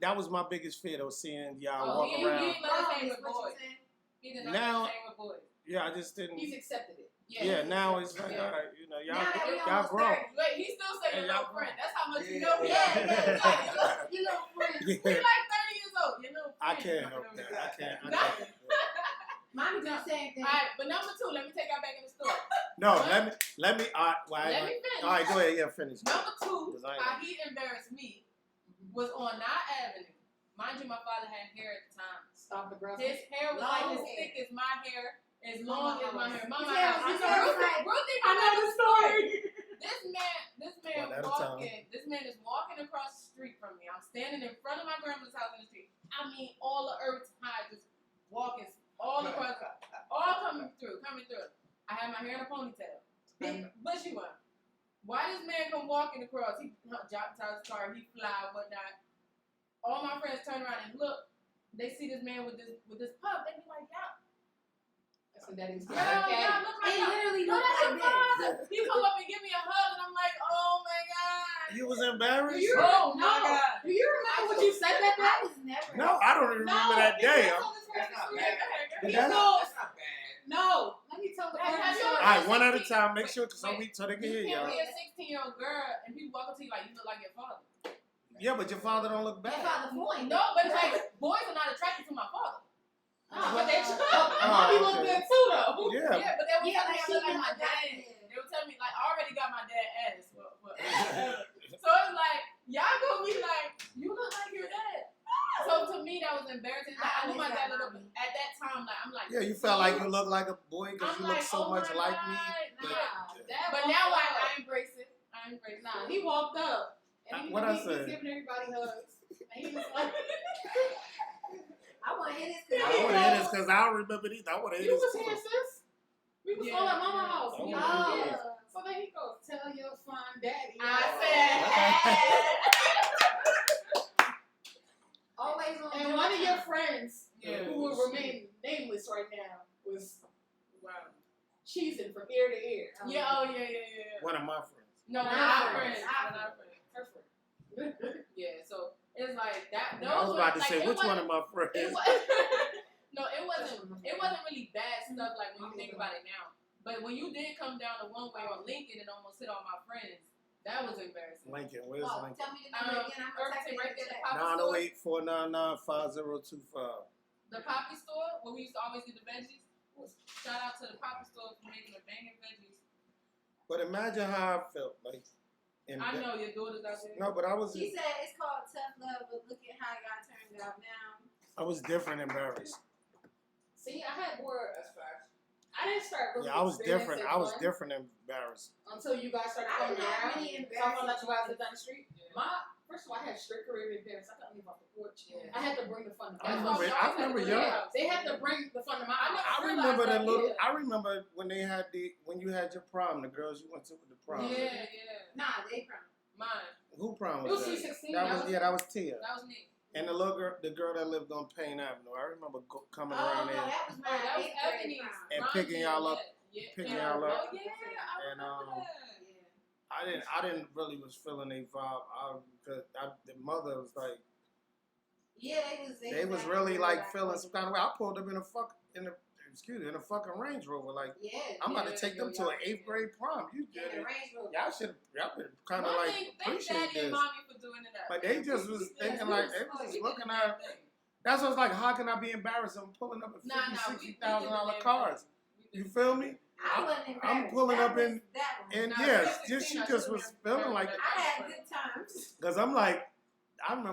S2: that was my biggest fear though, seeing y'all walk around.
S5: He didn't let us hang with boys. He did not let us hang with boys.
S2: Yeah, I just didn't.
S4: He's accepted it.
S2: Yeah, now it's like, all right, y'all grown.
S5: Wait, he's still saying your little friend. That's how much you know.
S3: Yeah. Your little friend.
S5: He's like 30 years old. Your little friend.
S2: I can't help that. I can't.
S3: Mommy do the same thing.
S5: All right, but number 2, let me take y'all back in the story.
S2: No, let me. All right,
S5: Let me finish.
S2: All right, go ahead. Yeah, finish.
S5: Number 2, how he embarrassed me was on Knott Avenue. Mind you, my father had hair at the time.
S4: Stop the girl.
S5: His hair was like as thick as my hair, as long as my hair. Mama
S3: Yeah,
S5: house.
S3: Ruthie,
S5: I know the story. This man is walking across the street from me. I'm standing in front of my grandmother's house in the street. I mean, all the earth high, just walking all across, all coming through. I had my hair in a ponytail, big bushy one. Why this man come walking across? He dropped out his car, he fly, whatnot. All my friends turn around and look. They see this man with this pup. They be like, "Yeah."
S4: That's what daddy's
S5: Look like
S3: He literally
S5: no,
S3: looked
S5: that's
S3: like
S5: your
S3: this.
S5: father. He come up and give me a hug, and I'm like, "Oh my god."
S2: You was embarrassed?
S5: Oh my god.
S4: Do you remember what you said that day?
S3: I was never.
S2: No, I don't even remember that day.
S4: No, let me tell the
S5: Have you
S2: All
S5: ever
S2: right,
S5: been
S2: one at a
S5: 16?
S2: time. Make sure, so
S5: Wait,
S2: they can
S5: You
S2: hear
S5: can't
S2: y'all.
S5: be a 16-year-old girl and people walk up to you like you look like your father.
S2: Yeah, but your father don't look
S3: Your
S2: bad.
S3: father point.
S5: No, but it's like boys are not attracted to my father.
S4: But they
S2: Oh,
S4: look
S2: okay.
S4: good too, though.
S2: Yeah.
S5: Yeah, but they would tell me I
S3: she
S5: look like
S3: never
S5: my
S3: got
S5: dad.
S3: there.
S5: They would tell me like I already got my dad ass. So it's like y'all gonna be like you look like your dad. So to me that was embarrassing. Like, I knew my dad looked up at that time. Like I'm like
S2: Yeah, you felt like you look like a boy because
S5: I'm
S2: you look
S5: like,
S2: so
S5: oh
S2: much
S5: my
S2: like
S5: God,
S2: me.
S5: But now I embrace it. I embrace it.
S4: Nah, he walked up and
S2: What I
S4: he
S2: said?
S4: was giving everybody hugs. And he was like,
S3: I want to hear this.
S2: I want to hear this because I don't remember these. I want to hear
S4: "You
S2: this.
S4: was here, sis. We was all at Mama house."
S2: Oh,
S4: We
S2: yeah.
S4: all
S3: Oh.
S4: here. So then he goes, "Tell your fine daddy."
S3: Always on.
S4: And one of your friends,
S5: Yeah.
S4: who will remain nameless right now, was
S5: Wow.
S4: cheesing from ear to ear.
S5: Yeah, yeah.
S2: One of my friends.
S5: No,
S3: Not
S5: we're not
S3: our
S5: friends.
S3: friends.
S5: We're not friends.
S4: Her friend.
S5: Yeah, so it's like that.
S2: I was about to say, which one of my
S5: It
S2: friends?
S5: was, no, it wasn't really bad stuff like when you think about it now. But when you did come down the one way on Lincoln and almost hit all my friends, that was embarrassing.
S2: Lincoln, where's
S3: Oh,
S2: Lincoln?
S3: tell me the number again. I'm gonna
S5: Irvington,
S3: type
S5: right
S3: it in
S5: there,
S3: the
S5: the
S3: chat.
S5: Poppy store.
S2: 908-499-5025.
S5: The Poppy store, where we used to always get the veggies. Shout out to the Poppy store for making the banging veggies.
S2: But imagine how I felt. Like,
S5: I know your daughter's out there.
S2: No, but I was.
S3: She said it's called tough love, but look at how y'all turned out now.
S2: I was different embarrassed.
S4: See, I had more. That's facts. I didn't start really.
S2: Yeah, I was different.
S4: experiencing
S2: I was
S4: fun
S2: different embarrassed.
S4: until you guys started
S3: I
S4: coming
S3: did not
S4: around.
S3: really
S4: So I'm
S3: embarrass
S4: gonna let you guys
S3: you.
S4: live down the street. First of all, I had strict career parents. I couldn't leave off the porch.
S5: Yeah.
S4: I had to bring the fun to
S2: I
S4: my
S2: remember-
S4: house.
S2: I remember young.
S4: They had to bring the fun to my house.
S2: I remember the little. I remember when they had when you had your prom, the girls you went to with the prom.
S5: Yeah.
S3: Nah, they from.
S5: Mine.
S2: Who prom
S4: It
S2: was
S4: was
S2: that?
S4: C16.
S2: That was Tia.
S5: That was me.
S2: And the little girl, the girl that lived on Payne Avenue. I remember coming
S3: Oh
S2: around
S3: no,
S2: there
S3: that was my
S5: That was
S3: 8th grade
S5: Ebony's.
S3: prom.
S2: and
S5: Ron
S2: picking
S5: did
S2: y'all up.
S5: that. Yeah.
S2: Picking
S5: Yeah.
S2: y'all up.
S5: Oh yeah, I
S2: And,
S5: remember that.
S3: Yeah.
S2: I didn't really was feeling their vibe because the mother was like,
S3: Yeah,
S2: they was really like feeling some kind of way. I pulled them in a fucking Range Rover. Like,
S3: Yeah.
S2: I'm about to take them to an 8th grade prom. You
S3: Yeah,
S2: did
S3: the
S2: it.
S3: Range Rover.
S2: Y'all been kind of like
S5: Thank
S2: appreciate
S5: Daddy and
S2: this.
S5: Mommy for doing it.
S2: But they just was thinking like, they was just looking at. That's what's like, how can I be embarrassed? I'm pulling up in $50,000, $60,000 cars. You feel me?
S3: I wasn't embarrassed.
S2: I'm pulling
S3: That
S2: up
S3: was
S2: in,
S3: that one.
S2: and
S5: Nah,
S2: yes,
S5: 16,
S2: she
S5: I
S2: just
S5: still
S2: was
S5: remember.
S2: feeling like,
S3: I had good times.
S2: because I'm like, I'm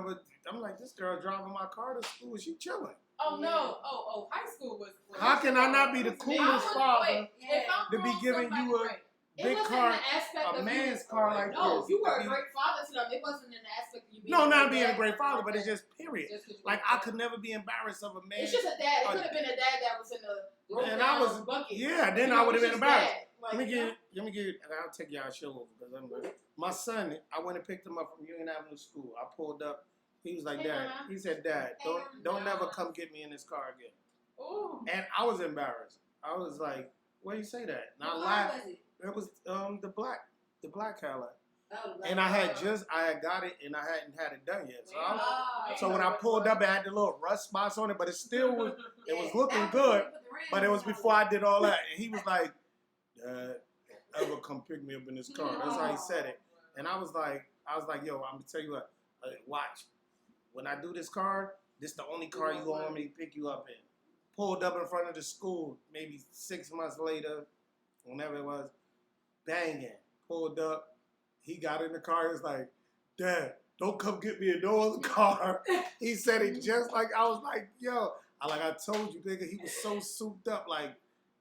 S2: like, this girl driving my car to school, she chilling.
S5: Oh no! Oh, high school was.
S2: How can I not be the
S5: I
S2: coolest
S5: was,
S2: father?
S5: wait,
S3: Yeah.
S5: if I'm
S2: to be
S5: wrong
S2: giving
S5: somebody
S2: you a
S5: right.
S4: It
S2: big
S4: wasn't
S2: car,
S4: in the aspect
S2: a
S4: of
S2: man's
S4: you,
S2: car like
S4: no,
S2: this.
S4: you were
S2: I
S4: a
S2: mean,
S4: great father to them. It wasn't in the aspect of you being
S2: no,
S4: a
S2: not
S4: great
S2: being a
S4: dad,
S2: great
S4: nothing
S2: father,
S4: like
S2: but it's
S4: that.
S2: just period.
S5: Just 'cause you
S2: Like
S5: were
S2: I
S5: a
S2: could never be embarrassed of a man.
S4: It's just a dad. It could have been a dad that was in the broke
S2: And
S4: down
S2: I was,
S4: bucket.
S2: yeah. Then
S4: You
S2: I
S4: know,
S2: would have
S4: it's
S2: been
S4: just
S2: embarrassed.
S4: dad. Like,
S2: Let me
S4: you know?
S2: get. I'll take y'all show over because I'm good. My son, I went and picked him up from Union Avenue School. I pulled up. He was like,
S4: Hey,
S2: Dad.
S4: Mama.
S2: He said, Dad,
S3: Hey,
S2: don't
S3: Mama.
S2: never come get me in this car again.
S4: Ooh.
S2: And I was embarrassed. I was like, why do you say that? And I
S3: What
S2: laughed.
S3: car was it?
S2: It was the black Cadillac.
S3: Oh,
S2: And I had got it and I hadn't had it done yet.
S3: Oh.
S2: So when I pulled up, it had the little rust spots on it, but it still was looking
S3: That was
S2: good.
S3: when you put the rims
S2: But it was
S3: on
S2: before I did all that. And he was like, Dad, ever come pick me up in this car? That's how he said it. And I was like, yo, I'm gonna tell you what, watch. When I do this car, this the only car you gonna want me to pick you up in. Pulled up in front of the school, maybe 6 months later, whenever it was, banging. Pulled up, he got in the car, he was like, Dad, don't come get me in no other car. He said it just like, I was like, yo, I told you, nigga, he was so souped up, like,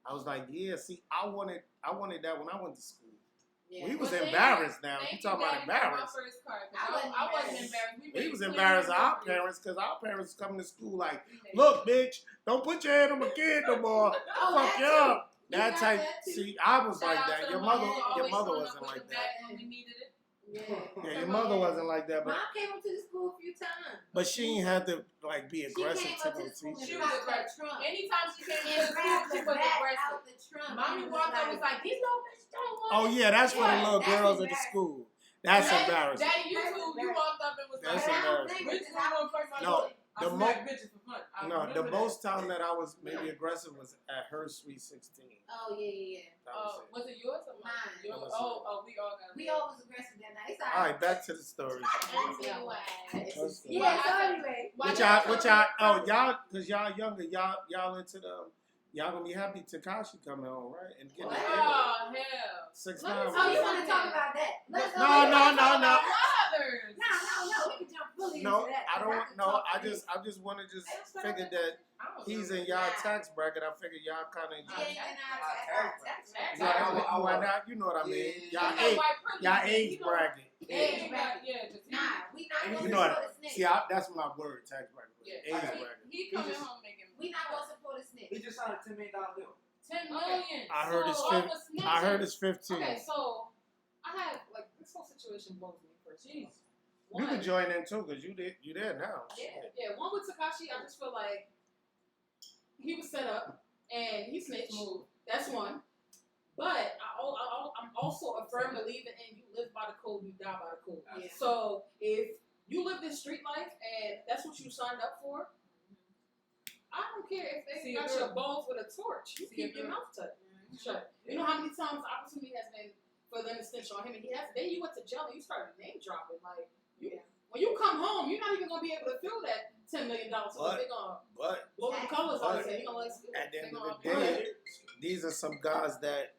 S2: I was like, yeah, see, I wanted that when I went to school.
S3: Yeah.
S2: We was
S5: Well,
S2: embarrassed now.
S5: Thank
S2: You talking about
S5: Daddy, for my
S2: embarrassed.
S5: first car, 'cause
S3: I wasn't
S5: I wasn't
S3: embarrassed.
S5: embarrassed.
S2: We
S5: made
S2: was
S5: plenty
S2: embarrassed
S5: of
S2: of our
S5: memories.
S2: parents because our parents coming to school like,
S5: Okay.
S2: look, bitch, don't put your hand on my kid no more.
S3: Oh,
S2: Fuck
S3: that
S2: you
S3: too.
S2: up.
S3: You
S2: That
S3: got
S2: type.
S3: that too.
S2: See, I was
S5: Shout
S2: like
S5: out
S2: that.
S5: to
S2: Your
S5: the
S2: mother,
S5: moms who
S2: your
S5: always
S2: mother
S5: showing up
S2: wasn't
S5: with
S2: like
S5: the
S2: that.
S5: bag when we needed it.
S3: Yeah.
S2: Yeah, your mother wasn't like that, but
S3: Mom came up to the school a few times.
S2: she ain't had to like be
S3: She
S2: aggressive
S3: came
S2: to
S3: up to
S2: no
S3: the school and
S5: She
S2: teacher.
S5: was
S3: got that
S5: aggressive.
S3: trunk.
S5: Anytime she came to
S3: And
S5: the school,
S3: grabbed
S5: she
S3: the
S5: was
S3: back
S5: aggressive.
S3: out the trunk.
S5: Mommy
S3: and
S5: walked up
S3: like,
S5: was like, these little bitches don't want
S2: Oh
S5: it.
S2: yeah, that's for the
S3: Yeah,
S2: little
S3: that's
S2: girls at the
S3: embarrassing.
S2: school. That's
S5: Daddy-
S2: embarrassing.
S5: Daddy, you walked up and was
S2: That's
S3: But
S5: like,
S3: I don't think
S5: which
S3: it's
S5: one gonna first my
S2: No,
S5: daughter? I
S2: the
S5: smacked bitches for fun. I
S2: No, the
S5: remember
S2: most time that I was maybe aggressive was at her Sweet 16.
S3: Oh yeah.
S2: That
S5: that.
S2: was it.
S5: Was it yours or mine?
S3: Mine.
S5: Yours?
S2: That was
S5: We all got it.
S3: We all was aggressive that night. It's
S2: All right, back to the story.
S3: Anyway.
S2: Let's go.
S3: Yeah, so anyway.
S2: What cause y'all younger, y'all into the, y'all gonna be happy Tekashi coming on, right? And getting
S3: What?
S5: Oh, hell.
S2: 6
S5: Let me
S2: 9
S3: Oh, you want to talk about that? Let's go.
S2: No.
S5: Mothers.
S3: No. We can jump fully
S2: No,
S3: into that.
S2: I don't want.
S3: can
S2: No,
S3: talk
S2: I
S3: to
S2: just want to just
S5: That's what
S2: figure
S5: I
S2: that
S5: I don't
S2: he's
S5: know.
S2: in y'all
S3: Nah.
S2: tax bracket. I figure y'all kind of.
S3: Yeah, and
S5: Tax
S2: Y'all,
S5: bracket.
S2: you know what I mean?
S1: Yeah.
S2: Y'all age bracket.
S3: Age bracket.
S5: Yeah, just
S3: Nah, we not
S2: You
S3: going to
S2: know
S3: support
S2: what?
S3: a snitch.
S2: See, that's my word, tax bracket.
S5: Yeah.
S2: Age bracket.
S5: He coming home making
S3: We not going to support a snitch.
S6: He just signed a $10 million deal.
S5: 10 million.
S2: I heard it's
S5: So,
S2: fif-
S5: off of snitching.
S2: I heard it's 15.
S4: Okay, so I have like this whole situation blows me for jeez.
S2: You can join in too, cause you there now.
S4: Yeah, one with Tekashi, I just feel like he was set up and he snitched. That's one. But I'm also a firm believer in you live by the code, you die by the code.
S3: Yeah.
S4: So if you live this street life and that's what you signed up for, I don't care if they
S5: See,
S4: got
S5: girl.
S4: your balls with a torch. You
S5: See,
S4: keep your
S5: girl.
S4: mouth shut. You know how many times the opportunity has been for them to snitch on him, and then you went to jail and you started name dropping. Like when you come home, you're not even gonna be able to feel that $10 million. So
S2: But-
S4: they're gonna
S2: But
S4: blow the colors out of
S2: but
S4: it. You're gonna like
S2: at the end of the
S4: they're gonna-
S2: day, these are some guys that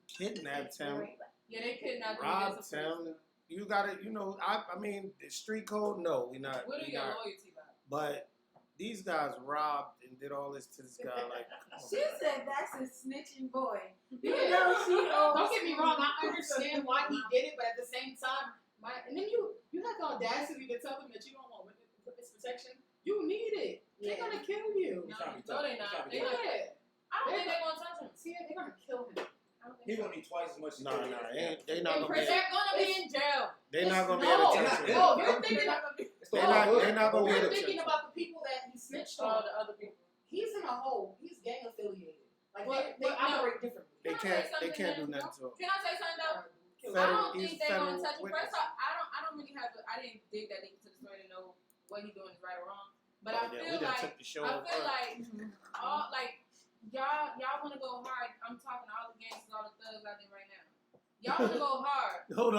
S2: kidnapped him,
S5: Yeah, they kidnapped him.
S2: robbed him. You gotta, I mean, the street code. No, we not.
S5: What are
S2: we
S5: your
S2: not.
S5: loyalty about?
S2: But these guys robbed and did all this to this guy. Like, come on,
S3: She
S2: man.
S3: said that's a snitching boy.
S4: Yeah.
S3: know she
S4: Don't get me wrong. I understand why he did it, but at the same time, and then you have the audacity to tell them that you don't want witness protection. You need it. They're
S3: Yeah.
S4: gonna kill you.
S6: He's trying to be
S5: No,
S6: tough.
S5: they
S6: He's
S5: not.
S6: trying to be
S5: They
S6: tough.
S5: not.
S4: Yeah.
S5: I don't think they're gonna touch him.
S4: See, they're gonna kill him.
S5: I don't think
S6: He
S5: so.
S6: gonna need twice as much. as
S2: Nah,
S6: he did.
S2: they not
S5: In
S2: gonna be.
S5: prison, they're gonna be in jail.
S2: They not gonna be
S4: No,
S2: able to
S6: they're
S2: touch
S6: not.
S2: him.
S4: Oh, you're thinking
S5: They're not gonna be.
S6: It's
S2: They
S6: the
S2: not.
S6: whole
S2: They not gonna be
S4: You're
S2: able to
S4: thinking
S2: touch him.
S4: about the people that he snitched
S5: All
S4: on.
S5: the other people.
S4: He's in a hole. He's gang affiliated. Like
S5: But-
S4: they
S5: but no.
S4: operate differently.
S2: They
S5: Can I say
S2: can't. They
S5: something
S2: can't do
S5: then?
S2: nothing to him.
S5: Can I say something though? I
S2: Federal-
S5: don't
S2: he's
S5: think they're gonna
S2: federal
S5: touch him.
S2: witness.
S5: First off, I don't really have. I didn't dig that deep into the story to know what he's doing is right or wrong. But I
S2: we
S5: feel
S2: done
S5: like
S2: took the show
S5: I
S2: over.
S5: feel like all like y'all want to go hard. I'm talking to all the gangsters, all the thugs out there right now. Y'all want to go hard.
S2: Hold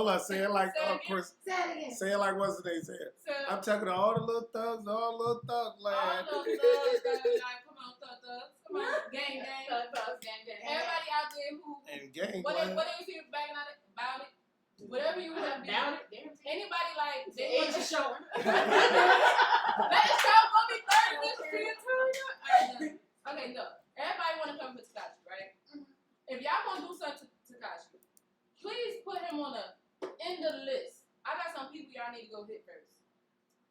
S2: on. Say it like
S5: Say it again.
S2: Chris.
S3: Say it again.
S2: Say it like what's the name said.
S5: So
S2: I'm talking to all the little thugs, all the little thug
S5: all
S2: land.
S5: the thugs that be like, come on, thugs, come on, gang, gang.
S4: Thugs, gang.
S5: Everybody out there who
S2: And gang,
S5: what
S2: boy.
S5: they see back about it, whatever you want to be.
S4: Doubt it. Damn.
S5: Anybody like
S4: The
S5: they
S4: age
S5: want
S4: is showing.
S5: That show gonna be 30 this year too. Alright, no. Okay, look. Everybody wanna come to Tekashi, right? need to go hit first.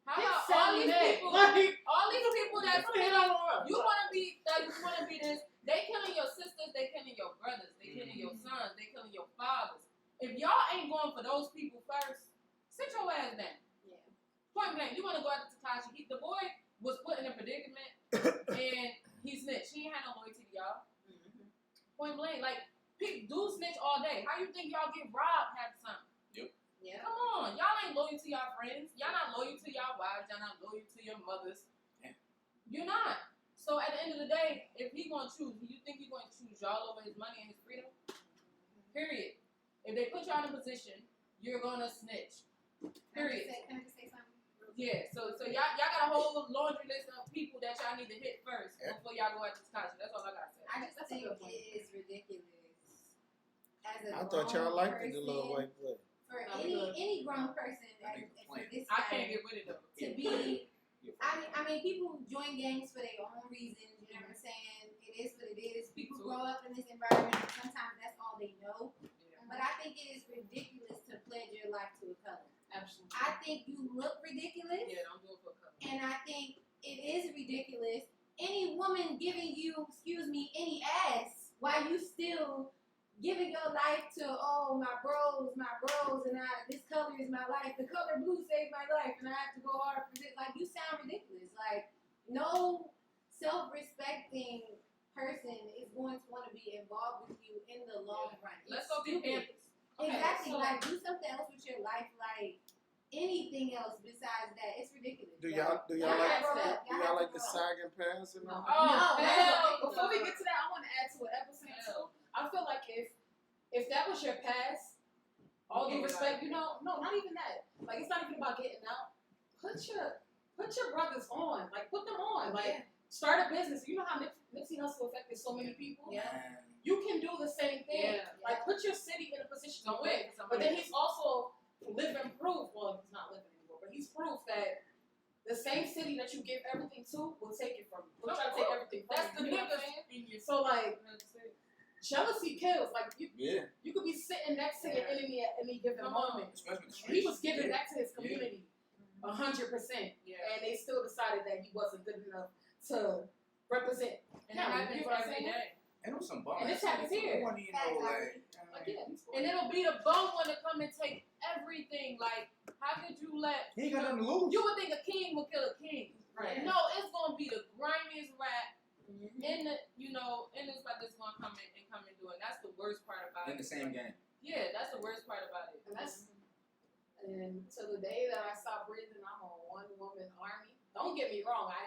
S5: How
S4: Hit
S5: about all these
S4: Saturday.
S5: people?
S4: Like,
S5: All these people that's
S4: hit
S5: killing,
S4: on
S5: you wanna be thugs, you wanna be this. They killing your sisters, they killing your brothers, they killing your sons, they killing your fathers. If y'all ain't going for those people first, sit your ass down.
S3: Yeah.
S5: Point blank, you wanna go after Tekashi. The boy was put in a predicament and he snitched. He ain't had no loyalty to y'all.
S3: Mm-hmm.
S5: Point blank, like people do snitch all day. How you think y'all get robbed half the time?
S3: Yeah.
S5: Come on, y'all ain't loyal to y'all friends. Y'all not loyal to y'all wives. Y'all not loyal to your mothers.
S1: Yeah.
S5: You're not. So at the end of the day, if he gonna choose, you think he gonna choose y'all over his money and his freedom? Period. If they put y'all in a position, you're gonna snitch. Period.
S3: Can I just say something?
S5: Yeah. So y'all got a whole laundry list of people that y'all need to hit first before y'all go after Tekashi. That's all I gotta say.
S3: I just
S4: That's a
S3: think
S4: good point.
S3: it is ridiculous. As a
S2: I thought y'all
S3: grown
S2: liked the little
S3: person,
S2: white boy.
S3: For
S4: No,
S3: any grown person,
S1: That
S3: and
S1: nigga
S3: for
S1: playing.
S3: this
S5: I
S3: guy
S5: can't get with it though.
S3: to be. I mean, people join gangs for their own reasons. You know what I'm saying? It is what it is. People grow up in this environment. And sometimes that's all they know. But I think it is ridiculous to pledge your life to a color.
S4: Absolutely.
S3: I think you look ridiculous,
S5: Yeah, don't do it for a couple.
S3: and I think it is ridiculous. Any woman giving you, any ass while you still giving your life to, oh, my bros, and this color is my life. The color blue saved my life, and I have to go hard for this. Like, you sound ridiculous. Like, no self-respecting person is going to want to be involved with you in the long run.
S5: Let's
S3: It's
S5: go get
S3: stupid.
S5: Panthers. Okay,
S3: Exactly.
S5: so-
S3: Like, do something else with your life. Like, anything else besides that. It's ridiculous.
S2: Do y'all
S3: Y'all have to grow up.
S2: do y'all like the sagging pants and all?
S5: Oh,
S3: No,
S5: hell
S4: Before we
S5: no.
S4: get to that, I want to add to what Evan said too. I feel like if that was your past, all due respect, no, not even that. Like, it's not even about getting out. Put your brothers on. Like, put them on. Like, start a business. You know how Nipsey Hussle affected so many people.
S3: Yeah.
S4: You can do the same thing.
S5: Yeah.
S4: Like, put your city in a position to
S5: Don't
S4: win.
S5: wait for
S4: But
S5: somebody
S4: then
S5: else.
S4: he's also living proof. Well, he's not living anymore, but he's proof that the same city that you give everything to will take it from you. Will try to take everything from
S5: That's the
S4: you. You know what I'm
S5: niggas
S4: saying?
S5: in your
S4: So, like, jealousy kills. Like, you could be sitting next to your
S5: Yeah.
S4: enemy at any given
S5: Come on.
S4: moment.
S1: Especially the
S4: He
S1: streets.
S4: was giving
S1: Yeah.
S4: back to his community 100%.
S5: Yeah.
S4: And they still decided that he wasn't good enough to represent.
S5: And
S4: Yeah,
S5: it happens
S4: you know what I'm
S5: every
S4: saying?
S5: day.
S1: And it was some bum.
S4: And this happens here.
S1: Nobody, you know, like,
S4: Like, yeah,
S5: And it'll be the bum one to come and take everything. Like, how could you let
S1: he ain't got nothing to lose.
S5: you would think a king would kill a king.
S4: Right.
S5: No, it's gonna be the grimiest rat in the in this spot that's gonna come and do it. And that's the worst part about it.
S1: In the same game.
S5: Yeah, that's the worst part about it.
S4: And to the day that I stop breathing, I'm a one-woman army. Don't get me wrong, I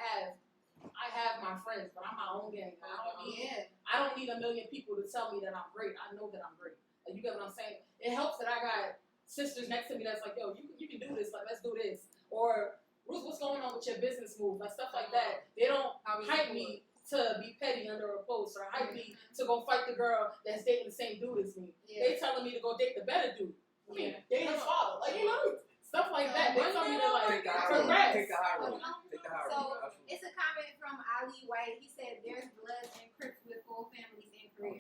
S4: have my friends, but I'm my own gang. I don't need a million people to tell me that I'm great. I know that I'm great. Like, you get what I'm saying? It helps that I got sisters next to me that's like, yo, you can do this. Like, let's do this. Or, Ruth, what's going on with your business move? Like, stuff like that. They don't hype me to be petty under a post or hype me to go fight the girl that's dating the same dude as me. They telling me to go date the better dude. I mean, date his father. Like, stuff like that. They tell me to, like,
S1: Take the high road.
S4: progress.
S1: Take the high road. Take the high road.
S3: So
S1: Absolutely.
S3: it's a comment from Ali White. He said, "There's Bloods and Crips with full families in Korea."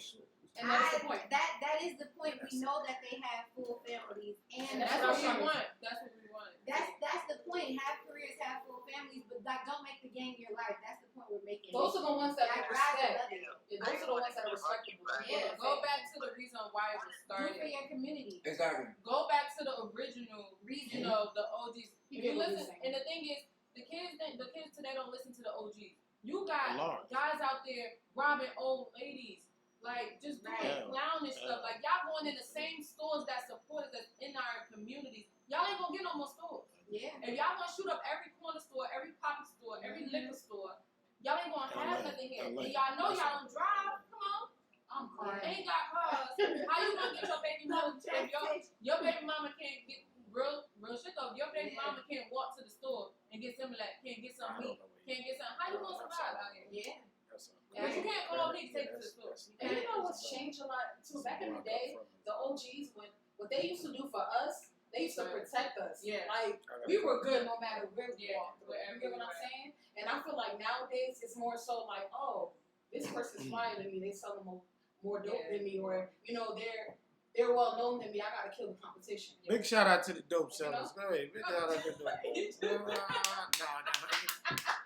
S4: And that's the point.
S3: That is the point. We know that they have full families, and
S5: That's what we want. That's what we want.
S3: That's the point. Have careers, have full families, but like, don't make the gang your life. That's the point we're making.
S4: Those are the ones that I
S3: Like,
S4: respect.
S3: rise above it.
S4: Yeah, those are the ones that are respectable.
S3: Yeah.
S5: Go back to the reason why it was
S3: Do for
S5: started.
S3: your community.
S1: Exactly.
S5: Go back to the original
S3: Reason.
S5: the OGs. If you
S4: Yeah, what
S5: listen,
S4: you're saying.
S5: and the thing is, the kids today don't listen to the OGs. You got
S2: Lord.
S5: guys out there robbing old ladies, like just doing
S3: Right.
S5: clownish stuff. Like, y'all going in the same stores that support us, that's in our communities. Y'all ain't gonna get no more stores.
S3: Yeah.
S5: If y'all gonna shoot up every corner store, every poppy store, every liquor store, y'all ain't gonna have nothing here. And y'all know y'all don't drive. Come on.
S4: I'm crying.
S5: Ain't got cars. How you gonna get your baby mama? If your baby mama can't get real shit though. If your baby
S3: Yeah.
S5: mama can't walk to the store and get some of that, can't get some meat, can't get some. How you gonna survive out here?
S3: Yeah.
S5: But you can't call me to take you to the store.
S4: And you know what's changed a lot too? Back in the day, the OGs, what they used to do for us, they used to protect us.
S5: Yeah.
S4: Like, we were good no matter where we
S5: Yeah,
S4: walked.
S5: wherever
S4: You get what
S5: we
S4: I'm
S5: were.
S4: saying? And I feel like nowadays it's more so like, oh, this person's flyer than me. They selling more dope
S5: Yeah.
S4: than me, or they're they're well known than me. I gotta kill the competition.
S2: Big shout out to the dope sellers. Go ahead. Big shout out to the dope. No.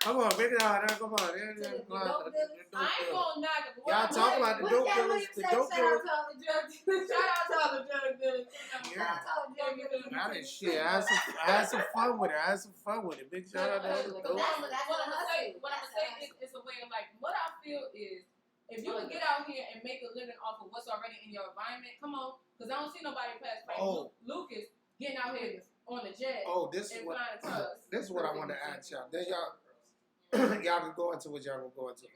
S2: Come on, big shout out. Come on.
S5: I ain't gonna knock it.
S2: Y'all talk about the dope dealers. The dope dealers.
S5: Shout out to all the drug dealers.
S2: Yeah. I didn't shit. I had some fun with it. Big shout out to all the
S5: What
S2: dope.
S5: I'm gonna say is a way of like, what I feel is, if you can get out here and make a living off of what's already in your environment, come on. Because I don't see nobody pass like Lucas getting out here on the jet
S2: This
S5: and
S2: is what
S5: flying tugs.
S2: this is what I want to ask y'all. Then y'all can go into what y'all will go into.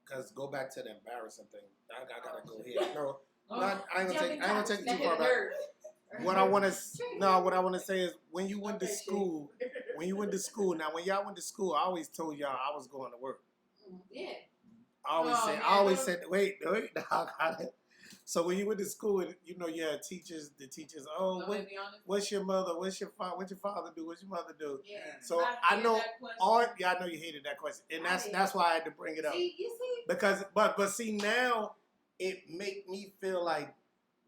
S2: Because go back to the embarrassing thing. I gotta go here. No, I ain't gonna take it too far back. What I want to say is when you went to school. Now when y'all went to school, I always told y'all I was going to work.
S3: Yeah.
S2: I always said, wait, no, I got it. So when you went to school, you had teachers, what's your mother, what's your father do, what's your mother do?
S3: Yeah.
S2: So I know I know you hated that question, and that's why I had to bring it up.
S3: See, you see?
S2: Because, but see now, it make me feel like,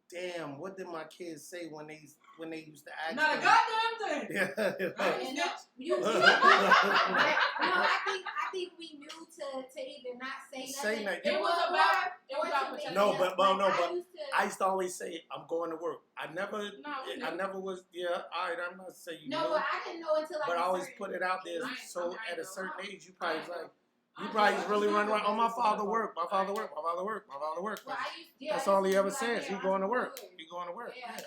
S2: damn, what did my kids say when they used to ask?
S5: Not a goddamn thing.
S2: Yeah.
S3: I think we knew to either not say nothing.
S5: It was about protection.
S2: No, but I used to always say I'm going to work. I never was. Yeah, all right. I'm not saying you.
S3: No, but I didn't know until
S2: But I always put it out there. So at a certain age, you probably was like. You probably really run around. Oh, my father work.
S3: Well,
S2: That's all he ever says. He going to work.
S3: Yeah.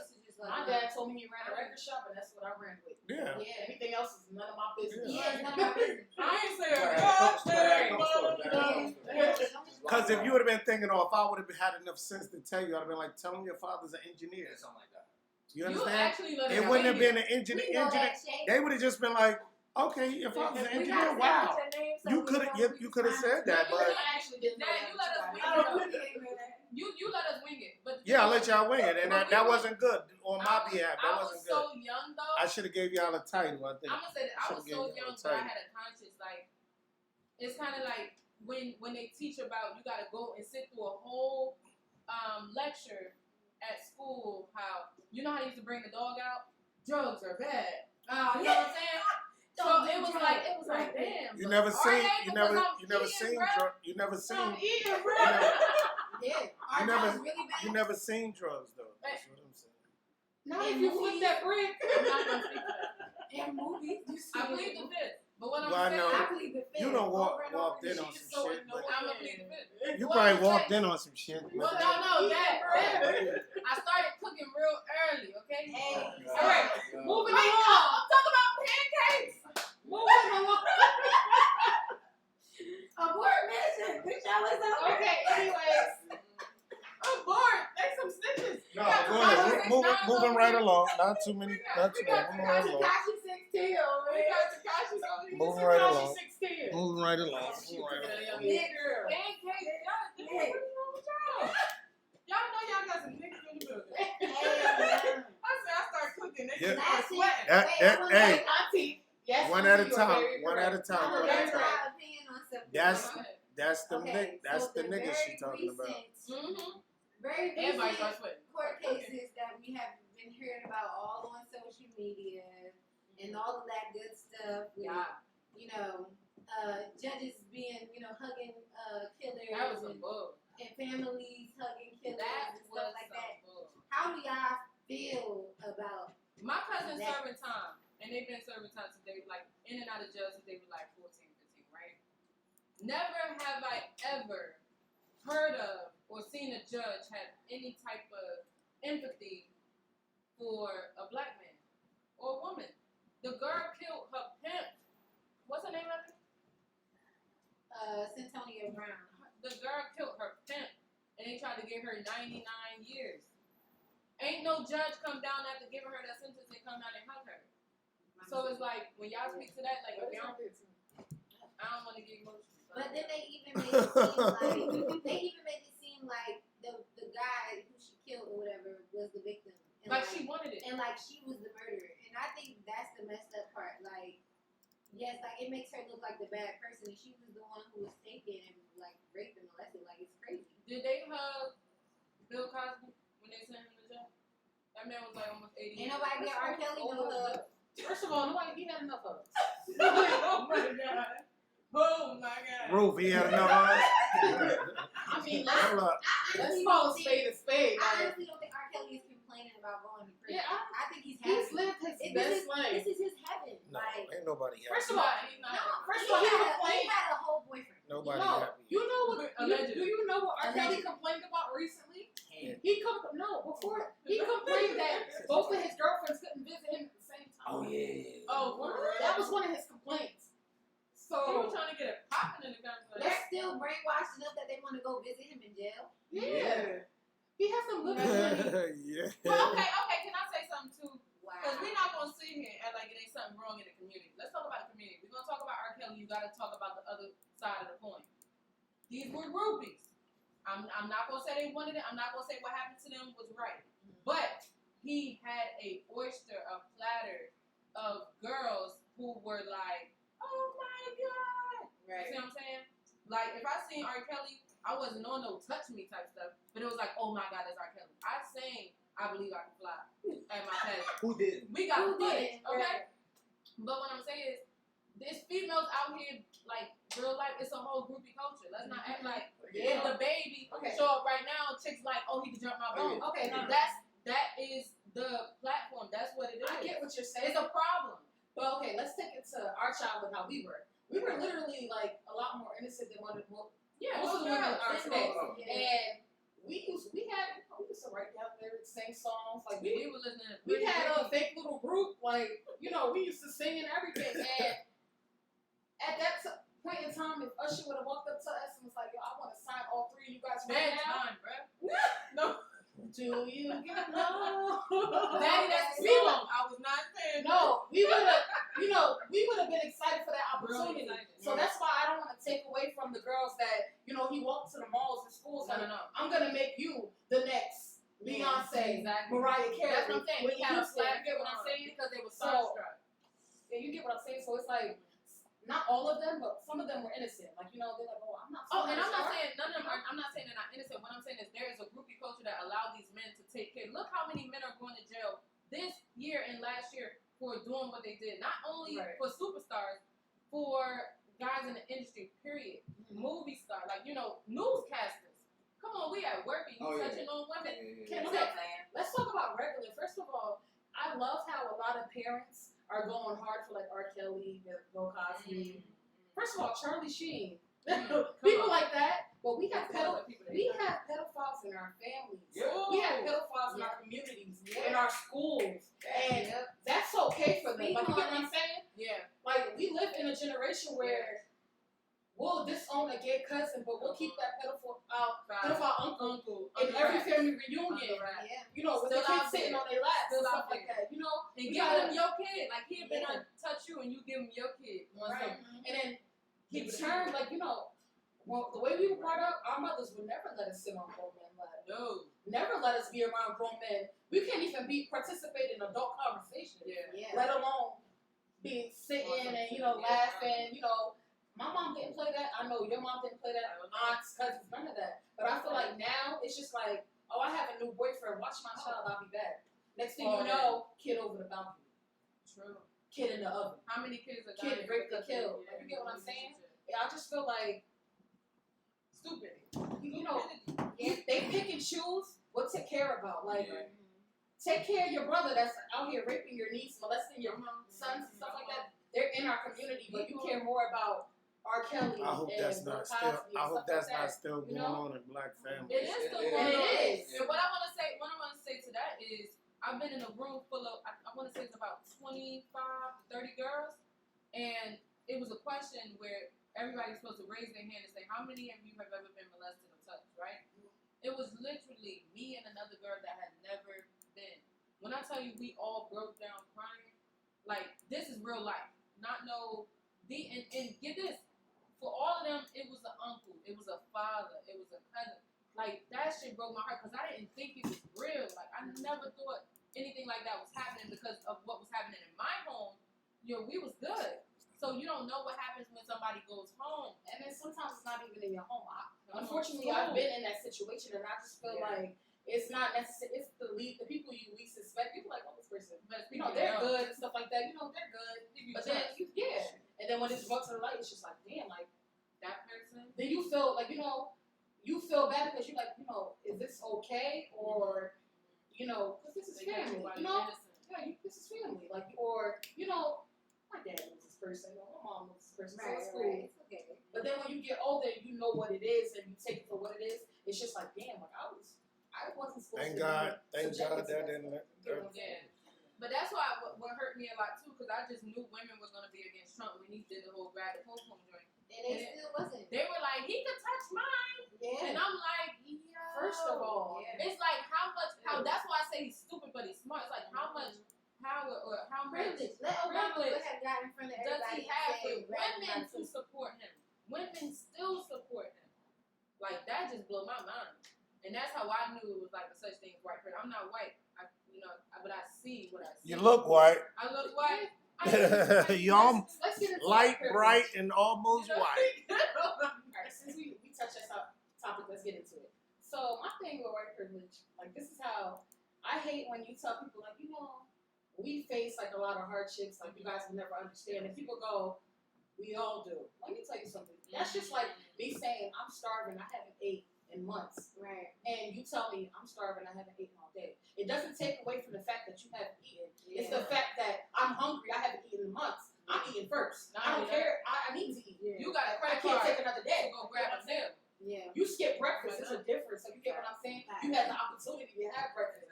S4: My dad told me he ran a record shop, and that's what I ran with.
S2: Yeah.
S4: Anything else is none of my business.
S3: Yeah, it's none of my business.
S5: I ain't saying
S2: Because if you would have been thinking, if I would have had enough sense to tell you, I'd have been like, tell him your father's an engineer.
S1: Something like that.
S2: You understand?
S5: Actually
S2: It wouldn't have been an engineer.
S3: They
S2: They would have just been like, okay, your father's an engineer. Wow. You could have said that, but
S4: I actually didn't know
S5: you let us wing it. But
S2: yeah, I let y'all wing it, and that wasn't good on my behalf. That
S5: I was
S2: wasn't good.
S5: so young though.
S2: I should have gave y'all a title. I think.
S5: I'm gonna say that I was so young, but I had a conscience. Like it's kind of like when they teach about you got to go and sit through a whole lecture at school. How you know how they used to bring the dog out? Drugs are bad. You know what I'm saying? So it was like damn.
S2: You never seen. You never seen. You never seen drugs though. That's what I'm saying.
S4: Not if you flip that brick.
S5: I'm not gonna speak to that.
S3: in movies, you see
S5: I plead the fifth. But what
S2: Well,
S5: I'm
S2: I
S5: saying,
S2: know.
S3: I plead the fifth.
S2: You don't
S3: over and over
S2: walked in
S3: again.
S2: on
S3: She's
S2: some shit,
S3: annoying.
S2: but
S5: I'm gonna plead the fifth.
S2: you
S5: What
S2: probably
S5: I'm
S2: walked
S5: saying-
S2: in on some shit.
S5: Well, no, that. I started cooking real early, okay?
S3: Hey.
S5: All right, moving
S4: Wait,
S5: along. I'm talking about pancakes. Moving along.
S3: Abort mission. Bitch, I was out.
S5: Okay, anyways. I'm bored. Make some snitches.
S2: No, go ahead. Moving right along. Not too many. Moving right along.
S3: Tekashi 16 over
S5: We
S3: here.
S5: got Tekashi's over here.
S2: Moving right along.
S4: 16.
S2: Moving right along.
S3: Nigga.
S5: Pancakes. Y'all, what is wrong with y'all? Y'all know y'all got some niggas in the building.
S3: Hey,
S5: I said I start cooking. They
S2: Yeah.
S5: start sweating.
S2: Hey,
S4: Auntie. Yes,
S2: one at a
S4: you are
S2: time.
S4: very
S2: One at a
S4: correct.
S2: time.
S3: I'm
S2: One
S3: gonna
S2: at a
S3: give
S2: time.
S3: my opinion on something.
S2: That's the
S3: Okay,
S2: that's
S3: so
S2: the nigga she talking about.
S5: Mm-hmm.
S3: Very
S5: Everybody
S3: recent
S5: starts sweating.
S3: court cases that we have been hearing about all on social media and all of that good stuff. With,
S5: Yeah.
S3: you know, judges being, hugging killers
S5: That was some bull.
S3: and families hugging killers
S5: That
S3: and
S5: was
S3: stuff like
S5: some
S3: that.
S5: bull.
S3: How do y'all feel about
S5: My cousin's
S3: That-
S5: serving time, and they've been serving time since they were like in and out of jail since they were like 14, 15, right? Never have I ever heard of or seen a judge have any type of empathy for a black man or a woman. The girl killed her pimp. What's her name?
S3: Centonia Brown?
S5: The girl killed her pimp, and they tried to give her 99 years. Ain't no judge come down after giving her that sentence and come down and hug her. So it's like when y'all speak to that, like if y'all, I don't want to get emotional.
S3: But then they even made it seem like the guy who she killed or whatever was the victim. And
S5: like she wanted it.
S3: And like she was the murderer. And I think that's the messed up part. Like, yes, like it makes her look like the bad person, and she was the one who was taken and like raped and molested. Like it's crazy.
S5: Did they hug Bill Cosby when they sent him to jail? That man was like almost 80.
S3: Ain't nobody get R. Kelly no hug.
S4: First of all, he had enough of us.
S5: Oh my god. Oh my god.
S2: Roof, he had enough of us.
S4: I mean,
S2: Hold up.
S4: let's call a spade a spade.
S3: I honestly don't think R. Kelly is complaining about going to prison.
S4: Yeah,
S3: I think he's happy.
S4: He's lived his best life.
S3: This is his heaven.
S2: No,
S3: Like,
S2: ain't nobody happy.
S4: First of all,
S5: He's not.
S4: first of all, he
S3: he
S4: complained.
S3: had a whole boyfriend.
S2: Nobody
S4: No,
S2: happy.
S4: you know what?
S5: Allegedly.
S4: Do you know what R. Kelly
S3: Allegedly.
S4: complained about recently?
S2: Yeah.
S4: He complained that both of his girlfriends couldn't visit him at the same time.
S2: Oh yeah.
S5: Oh, what?
S4: That was one of his complaints.
S5: He was
S4: So
S5: trying to get it popping in the conversation.
S3: They're still brainwashed enough that they want to go visit him in jail.
S4: yeah, he has some good money.
S2: Yeah.
S5: Well, okay, can I say something too?
S3: Wow.
S5: Because we're not going to sit here and act like it ain't something wrong in the community. Let's talk about the community. We're going to talk about R. Kelly. You got to talk about the other side of the coin. These were groupies. I'm not going to say they wanted it. I'm not going to say what happened to them was right. But he had a platter of girls who were like, oh my God. You see what I'm saying? Like, if I seen R. Kelly, I wasn't on no touch me type stuff. But it was like, oh my God, that's R. Kelly. I sang I Believe I Can Fly at my pageant.
S1: Who didn't?
S5: We got
S3: Who
S5: the footage,
S3: didn't?
S5: okay? But what I'm saying is, there's females out here, like, real life, it's a whole groupie culture. Let's not act like if the baby
S4: Okay.
S5: show up right now, chicks like, oh, he can jump my bone.
S4: Okay, no,
S5: That is the platform. That's what it is.
S4: I get what you're saying.
S5: It's a problem.
S4: But okay, let's take it to our childhood, how we were. We were literally like a lot more innocent than most
S5: Yeah,
S4: of the
S5: well,
S4: women
S5: girl,
S4: are
S5: it's
S4: today.
S5: cool.
S4: And we used to write down lyrics, sing songs. Like
S5: We were listening to
S4: we had a fake little group. Like, you know, we used to sing and everything. And at that point in time, if Usher would have walked up to us and was like, yo, I want to sign all three of you guys right
S5: bad
S4: now.
S5: time, bro. No.
S4: Do you get love?
S5: Daddy, that's the song. I was not saying
S4: No, we would have, we would have been excited for that
S5: Really
S4: opportunity.
S5: excited.
S4: So that's why I don't want to take away from the girls that, he walked to the malls and schools.
S5: No,
S4: Like,
S5: no.
S4: I'm going to make you the next Beyonce,
S5: Exactly.
S4: Mariah Carey.
S5: That's what I'm saying. We
S4: Whitney
S5: had a
S4: Houston.
S5: flat,
S4: You get what I'm saying?
S5: because they were
S4: So-
S5: starstruck.
S4: Yeah, you get what I'm saying? So it's like, not all of them, but some of them were innocent. Like, they're like, oh, I'm not.
S5: Oh, and I'm not
S4: sorry.
S5: saying none of them. I'm not saying they're not innocent. What I'm saying is there is a groupie culture that allowed these men to take care. Look how many men are going to jail this year and last year for doing what they did. Not only
S4: Right.
S5: for superstars, for guys in the industry. Period. Movie stars, like newscasters. Come on, we at work and you touching on women.
S4: Can
S5: You know what I'm saying?
S4: Let's talk about regular. First of all, I love how a lot of parents are going hard for like R. Kelly, Bill Cosby. First of all, Charlie Sheen. People like that. But we have pedophiles in our families.
S1: Yeah.
S4: We have pedophiles in our communities, in
S3: Yeah.
S4: our schools, and that's okay for them. Like, you get what I'm saying?
S5: Yeah.
S4: Like, we live in a generation where we'll disown a gay cousin, but we'll keep that pedophile uncle in every family reunion.
S3: Yeah.
S4: With the
S5: Still out
S4: kids sitting
S5: there.
S4: on their laps
S5: Still
S4: and
S5: out
S4: stuff like
S5: there.
S4: that.
S5: And
S4: We
S5: give
S4: gotta-
S5: him your kid. Like he had been
S3: Yeah.
S5: on touch you and you give him your kid.
S4: Right. And then
S5: Keep
S4: in
S5: it
S4: turn, like, well, the way we were brought up, our mothers would never let us sit on grown men laps.
S5: No.
S4: Never let us be around grown men. We can't even participate in adult conversations.
S5: Yeah.
S4: Let alone be sitting and laughing. My mom didn't play that. I know your mom didn't play that. Aunts, cousins, none of that. But I feel like now it's just like, oh, I have a new boyfriend. Watch my child. I'll be back. Next thing you know, kid over the balcony,
S5: True.
S4: kid in the oven.
S5: How many kids are
S4: Kid
S5: dying
S4: raped and
S5: because of-
S4: killed. Like, you get what I'm saying? Yeah, I just feel like
S5: Stupid.
S4: they pick and choose what to care about. Like, take care of your brother that's out here raping your niece, molesting your sons and stuff like that. They're in our community, but you care more about R. Kelly
S2: I hope
S4: and
S2: that's
S4: Bill
S2: not
S4: Cosby
S2: still.
S4: and
S2: I hope
S4: stuff
S2: that's
S4: like
S2: not
S4: that.
S2: still
S4: you
S2: going
S4: know?
S2: on in black families.
S5: It is still
S1: It
S5: going on.
S4: is.
S5: And what I want to say to that is, I've been in a room full of, I want to say it's about 25 to 30 girls, and it was a question where everybody's supposed to raise their hand and say, how many of you have ever been molested or touched, right? It was literally me and another girl that had never been. When I tell you we all broke down crying, like, this is real life. Not no, and get this, for all of them, it was an uncle, it was a father, it was a cousin. Like, that shit broke my heart because I didn't think it was real. Like, I never thought anything like that was happening because of what was happening in my home. We was good. So you don't know what happens when somebody goes home.
S4: And then sometimes it's not even in your home.
S5: Come on,
S4: Unfortunately,
S5: school.
S4: I've been in that situation, and I just feel like it's not necessary. It's the people you least suspect. People like, oh, this person,
S5: But
S4: you know, they're good and stuff like that. You know, they're good. But then, and then when it's brought to the light, it's just like, damn, like
S5: that person.
S4: then you feel like, you know, you feel bad because you're like, you know, is this okay or, you know, because this is family, you know, this is family, like, or you know, my dad knows this person, or my mom knows this person, so it's cool.
S3: It's okay.
S4: But then when you get older, you know what it is, and you take it for what it is. It's just like, damn, like I wasn't supposed
S2: Thank
S4: to.
S2: God
S4: subjected
S2: that
S4: to
S2: didn't.
S5: Yeah. But that's why what hurt me a lot too, because I just knew women was gonna be against Trump when he did the whole grab the post home joint.
S3: And they still wasn't.
S5: They were like, he could touch mine,
S3: Yeah.
S5: and I'm like, yo.
S4: First of all,
S5: It's like how that's why I say he's stupid, but he's smart. It's like how much power or how much
S3: Privilege. Let Obama
S5: privilege
S3: have gotten in front of
S5: does
S3: everybody
S5: he have
S3: and say,
S5: for women to support him? Women still support him. Like that just blew my mind, and that's how I knew it was like a such thing as white person. I'm not white, but I see what I see.
S2: You look white.
S5: I look white.
S2: Y'all
S4: let's get into
S2: light,
S4: our
S2: bright,
S4: privilege.
S2: and almost white.
S4: Alright, since we touched that topic, let's get into it. So my thing with white privilege, like this is how I hate when you tell people like, you know, we face like a lot of hardships, like you guys will never understand. And people go, we all do. Let me tell you something. That's just like me saying I'm starving, I haven't ate in months.
S3: Right.
S4: And you tell me I'm starving, I haven't eaten all day. It doesn't take away from the fact that you haven't eaten.
S3: Yeah.
S4: It's the fact that I'm hungry, I haven't eaten in months. I'm eating first. I don't care. I need to eat.
S3: Yeah.
S5: You got a
S4: I
S5: credit
S4: can't
S5: card.
S4: take another day.
S5: Go grab a meal.
S3: Yeah.
S4: You skip breakfast. It's a difference. So you get what I'm saying? You had the opportunity to have breakfast.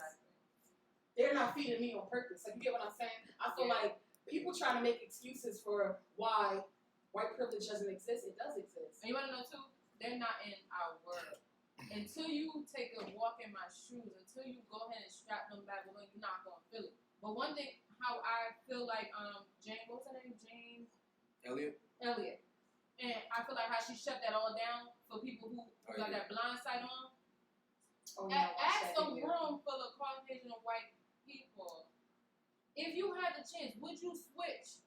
S4: They're not feeding me on purpose. Like, you get what I'm saying? I feel like people trying to make excuses for why white privilege doesn't exist. It does exist.
S5: And you want to know too? They're not in our world. Until you take a walk in my shoes, until you go ahead and strap them back, well, you're not gonna feel it. But one thing, how I feel like Jane, what's her name? Jane
S6: Elliot.
S5: And I feel like how she shut that all down for people who got that blind sight on.
S4: Oh, yeah,
S5: Ask a room full of Caucasian white people. If you had the chance, would you switch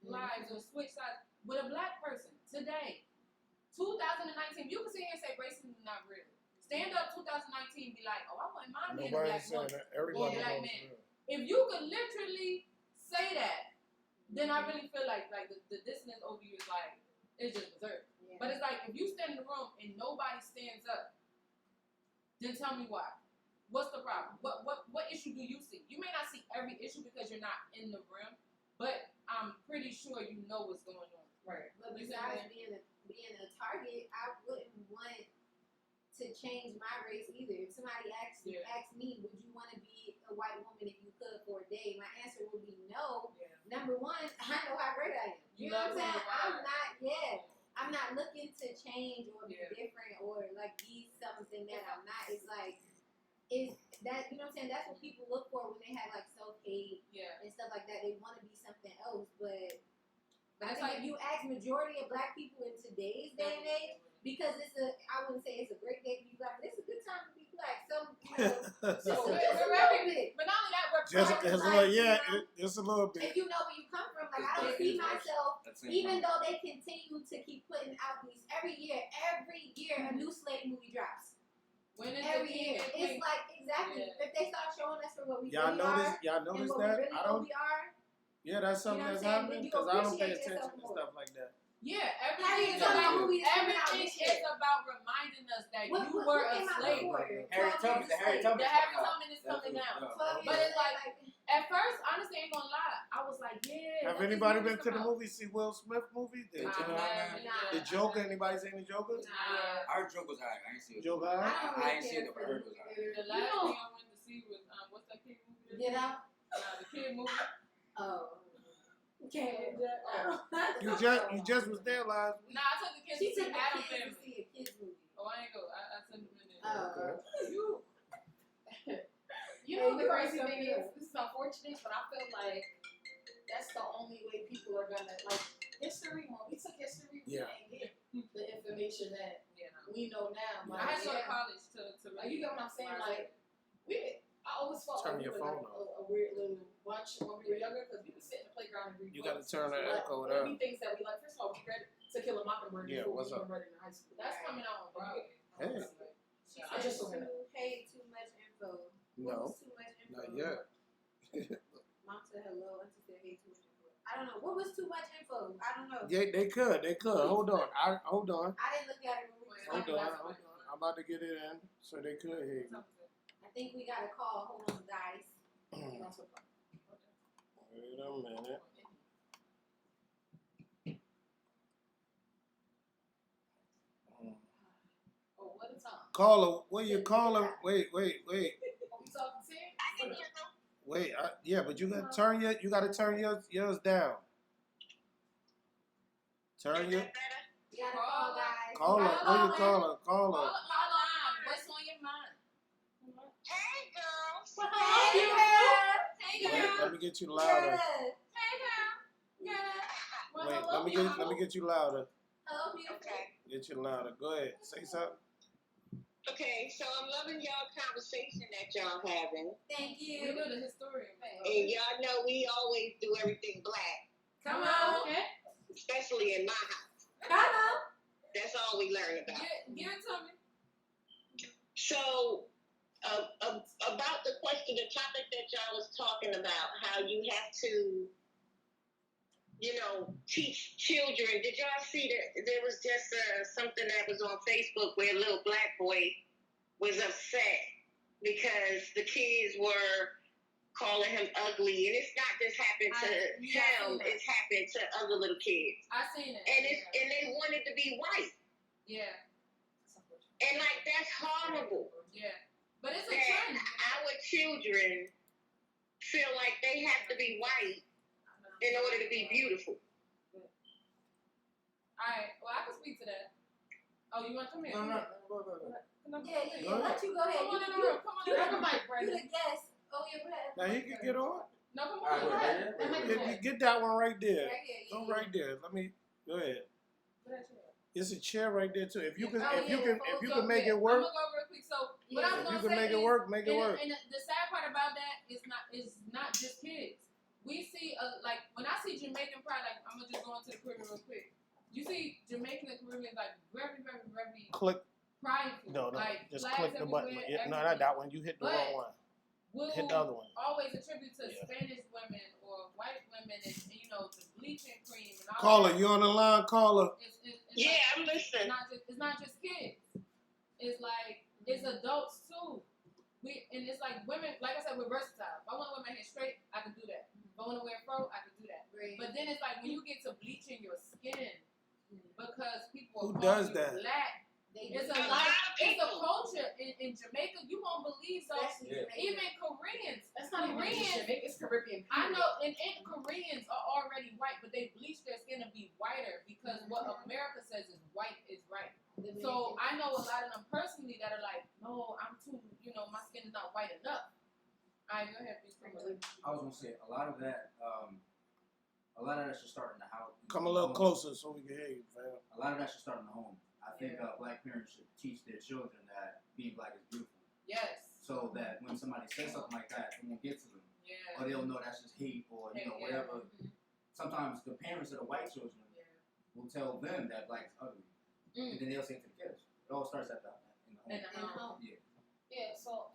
S5: lives or switch sides with a black person today? 2019, you can sit here and say racism is not real. Stand up 2019 be like, oh, I wouldn't mind being a black woman or a black man. If you could literally say that, then I really feel like the dissonance over you is like, it's just berserk.
S3: Yeah.
S5: But it's like, if you stand in the room and nobody stands up, then tell me why. What's the problem? What issue do you see? You may not see every issue because you're not in the room, but I'm pretty sure you know what's going on.
S4: Right.
S3: But besides being a target, I wouldn't want to change my race either. If somebody asked me, would you want to be a white woman if you could for a day? My answer would be no.
S4: Yeah.
S3: Number one, I know how great I am. You know what I'm saying? I'm not looking to change or be different or like be something that I'm not. It's like, is that, you know what I'm saying? That's what people look for when they have like self-hate and stuff like that. They want to be something else, but I think if you ask majority of black people in today's day and age, because I wouldn't say it's a great day to be black, but it's a good time to be black. Some, you know,
S5: So
S3: just a
S5: we're
S3: little bit.
S5: But not only that, we're
S2: Just
S5: proud.
S2: it's
S3: like,
S2: just a little bit.
S3: If you know where you come from, like I don't see myself, even though they continue to keep putting out these every year a new slave movie drops.
S5: When is
S3: Every year, it's like exactly if they start showing us for what we
S2: Y'all
S3: really are,
S2: y'all
S3: and
S2: notice
S3: what
S2: that?
S3: we really know we are.
S2: Yeah, that's something
S3: You know
S2: that's
S3: what I'm saying?
S2: happening
S3: Then you
S2: because I don't pay
S3: appreciate
S2: attention to
S3: yourself more.
S2: stuff like that.
S5: Yeah,
S3: Have you
S5: everything
S3: seen that movie that's coming out
S5: everything
S3: this year?
S5: is about reminding us that
S3: What
S5: you were a
S3: came out
S5: slave.
S3: before?
S6: Harry
S3: 12
S6: Tubman.
S3: Years a
S6: Harry
S3: Slave.
S6: Tubman.
S5: The Harry Tubman is coming out.
S3: 12
S5: But
S3: years
S5: it's like, at first, honestly, I ain't gonna lie. I was like,
S2: Have anybody been to the movie, see Will Smith movie? The Joker, anybody seen the Joker?
S5: Nah.
S6: Our joke was high. I ain't see it.
S2: Joker?
S6: I ain't see it, but I heard it was high.
S5: The last thing I went to see was, what's that kid movie?
S3: Get Out?
S5: The kid movie.
S3: Oh. Okay.
S2: You just was there last week.
S5: Nah, I took the kids
S3: She
S5: to
S3: took
S5: see
S3: the
S5: Adam
S3: kids to
S5: Family.
S3: see a kids movie.
S5: Oh, I ain't go. I sent them in there.
S3: Oh.
S4: You know the crazy thing is, this is unfortunate, but I feel like that's the only way people are gonna like history. When we took history, we didn't get the information that we know now. Like,
S5: I had to go to college to
S4: like, you get what I'm saying? Like, I always felt
S2: Turn
S4: like we
S2: your
S4: were like
S2: phone
S4: a weird little bunch when we were younger because we would sit in the playground and read
S2: You gotta
S4: books.
S2: turn that
S4: Like,
S2: echo
S4: one of
S2: up.
S4: the things that we like, first of all, we read To Kill a Mockingbird
S2: Yeah,
S4: before
S2: what's
S4: we
S2: up?
S4: even read it in high school.
S5: That's coming out on Broadway.
S2: Hey.
S3: She
S4: I just
S3: said too much
S2: No,
S3: What was too much info?
S2: not yet.
S3: Mom said hello. Auntie said hey, too much info. I don't know. What was too much info? I don't know.
S2: Yeah, they could. Hold on. Hold on.
S3: I didn't look at it when we was
S2: Hold
S3: talking
S2: on.
S3: about it.
S2: I'm about to get it in so they could hear you.
S3: I think we got a call. Hold on, guys.
S2: Wait a minute.
S4: Oh, what a time.
S2: Caller, where you calling? Wait.
S4: Are we talking 10?
S2: Wait, yeah, but you gotta turn yours down. Turn your
S3: We got a call, guys.
S2: caller. Where you calling? Caller.
S5: What's on your mind?
S7: Hey, girls.
S3: Hey, girl.
S5: Hey,
S2: Wait,
S5: girl.
S2: let me get you louder.
S5: Hey, girl.
S2: Wait, let me get you louder.
S3: Hello, beautiful.
S7: Okay.
S2: Get you louder. Go ahead. Say something.
S7: Okay, so I'm loving y'all conversation that y'all having.
S3: Thank
S5: We
S3: you.
S5: know the historian.
S7: And y'all know we always do everything black,
S3: Come on.
S5: Okay.
S7: especially in my house.
S3: Come on.
S7: That's all we learn about.
S5: Give it to me.
S7: So, about the question, the topic that y'all was talking about, how you have to, teach children. Did y'all see that there was just something that was on Facebook where a little black boy was upset because the kids were calling him ugly, and it's not just happened to him; it's happened to other little kids,
S5: I seen it.
S7: and they wanted to be white,
S5: Yeah.
S7: and like that's horrible.
S5: Yeah. But it's a
S7: That
S5: trend.
S7: our children feel like they have to be white in order to be beautiful.
S5: Alright, well I can speak to that. Oh, you want to come here?
S2: No.
S3: Yeah. Let you go ahead.
S5: Come on in the
S3: You
S5: room. Come on in the room.
S3: the guest. Oh, yeah, whatever.
S2: Now he can get on.
S5: No, come
S6: Alright,
S5: on. Go ahead.
S6: wait, wait, wait, wait.
S2: Get that one right there.
S3: Right here.
S2: Go right there. Let me go ahead.
S5: Put that shit up.
S2: It's a chair right there too. If you can,
S3: Oh,
S2: if you
S3: yeah,
S2: can, if you
S5: So,
S2: can make
S5: yeah,
S2: it work,
S5: I'm gonna go real quick. So what
S3: Yeah.
S5: I was
S2: if
S5: gonna
S2: you can
S5: say
S2: make it
S5: is,
S2: work, make it work.
S5: And the sad part about that is not just kids. We see like when I see Jamaican pride, like I'm gonna just go into the Caribbean real quick. You see Jamaican and Caribbean like very
S2: Click.
S5: prideful.
S2: No,
S5: like
S2: just
S5: flags
S2: click the button.
S5: everywhere,
S2: Yeah, no,
S5: everything.
S2: not that one. You hit the wrong one.
S5: Will
S2: Hit the other one.
S5: always attribute to
S2: Yeah.
S5: Spanish women or white women and the bleaching cream and all
S2: Caller,
S5: that.
S2: you on the line, caller?
S5: It's
S7: Yeah,
S5: like,
S7: I'm listening.
S5: it's not just kids. It's like it's adults too. It's like women. Like I said, we're versatile. If I want to wear my hair straight, I can do that. If I want to wear a fro, I can do that.
S3: Right.
S5: But then it's like when you get to bleaching your skin because people
S2: Who
S5: are
S2: does
S5: calling you
S2: that?
S5: black. It's a culture in Jamaica. You won't believe so. Even Koreans.
S4: That's not even
S5: Koreans-
S4: just Jamaica, it's Caribbean.
S5: I know, and Koreans are already white, but they bleach their skin to be whiter because what America says is white is right. So I know a lot of them personally that are like, no, I'm too, my skin is not white enough. All right, go ahead, please.
S6: I was gonna say a lot of that should start in the house.
S2: Come a little closer so we can hear you, fam.
S6: A lot of that should start in the home. I think black parents should teach their children that being black is beautiful,
S5: Yes.
S6: so that when somebody says something like that, it won't get to them,
S5: Yeah.
S6: or they'll know that's just hate, or whatever. Sometimes the parents of the white children will tell them that black is ugly, and then they'll say it to the kids. It all starts in the home.
S5: In the home.
S4: Yeah, so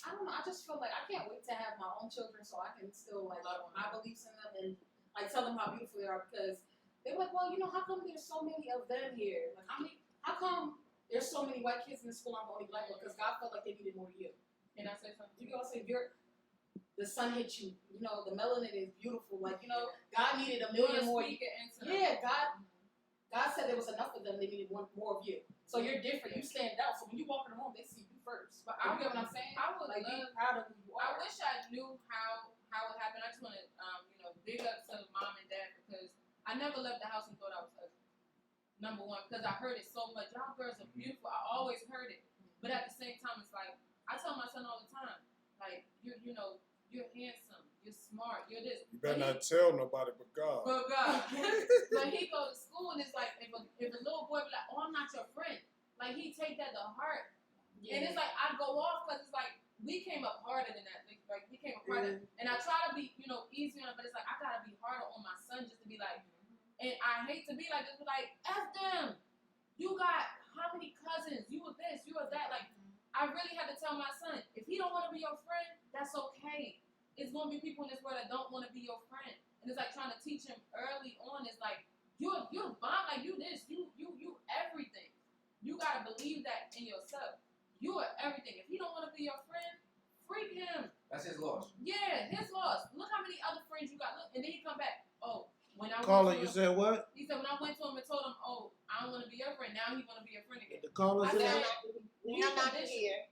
S4: I don't know. I just feel like I can't wait to have my own children so I can still like my beliefs in them and like tell them how beautiful they are because they're like, well, how come there's so many of them here? Like how come there's so many white kids in the school? I'm the only black one because God felt like they needed more of you.
S5: Can I say something?
S4: You gotta say the sun hit you. The melanin is beautiful. Like God needed a million more. Yeah, God said there was enough of them. They needed one more of you. So you're different. You stand out. So when you walk in the room, they see you first.
S5: But
S4: You get what I'm saying?
S5: I would
S4: Like be
S5: love.
S4: proud of who you
S5: I
S4: are.
S5: wish I knew how it happened. I just want to, big up to mom and dad because I never left the house and thought I was ugly. Number one, because I heard it so much. Y'all girls are beautiful. I always heard it, but at the same time, it's like I tell my son all the time, like you're handsome, you're smart, you're this.
S2: You better not tell nobody but God.
S5: But God, but he go to school and it's like if a little boy be like, oh, I'm not your friend, like he take that to heart. And it's like I go off because it's like we came up harder than that. Like we came up harder, and I try to be easy on it, but it's like I gotta be harder on my son just to be like. And I hate to be like this, but like F them. You got how many cousins? You were this, you were that. Like I I really had to tell my son, if he don't want to be your friend, that's okay. It's going to be people in this world that don't want to be your friend. And it's like trying to teach him early on. It's like, you're the bomb, like you this, you everything. You got to believe that in yourself. You are everything. If he don't want to be your friend, freak him.
S6: That's his loss.
S5: Yeah, his loss. Look how many other friends you got. Look, and then he come back. Oh, when I
S2: Caller,
S5: went to
S2: you
S5: him,
S2: said what?
S5: he said when I went to him and told him, oh, I don't want to be your friend. Now he want to be your friend again.
S2: The caller
S5: I
S2: said.
S5: said,
S7: You're not here.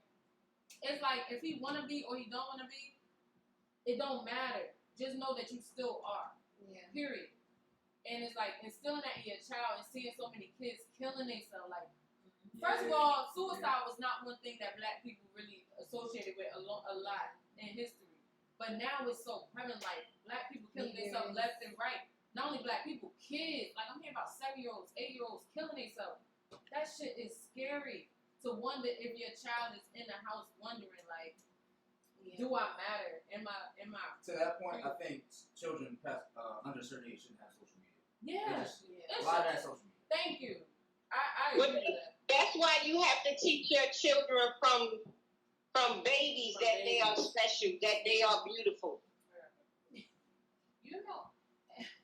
S5: it's like if he want to be or he don't want to be, it don't matter. Just know that you still are.
S3: Yeah.
S5: Period. And it's like instilling that in your child and seeing so many kids killing themselves. Like, first of all, suicide was not one thing that black people really associated with a lot in history. But now it's so prevalent. Like, black people killing themselves left and right. Not only black people, kids. Like, I'm hearing about 7-year-olds, 8-year-olds killing themselves. That shit is scary. To wonder if your child is in the house wondering, like, do I matter? Am I?
S6: To that point, I think children past under a certain age shouldn't have social media.
S5: Yeah.
S6: A lot of that social media.
S5: Thank you. I agree with that.
S7: That's why you have to teach your children from babies that they are special, that they are beautiful.
S4: You know,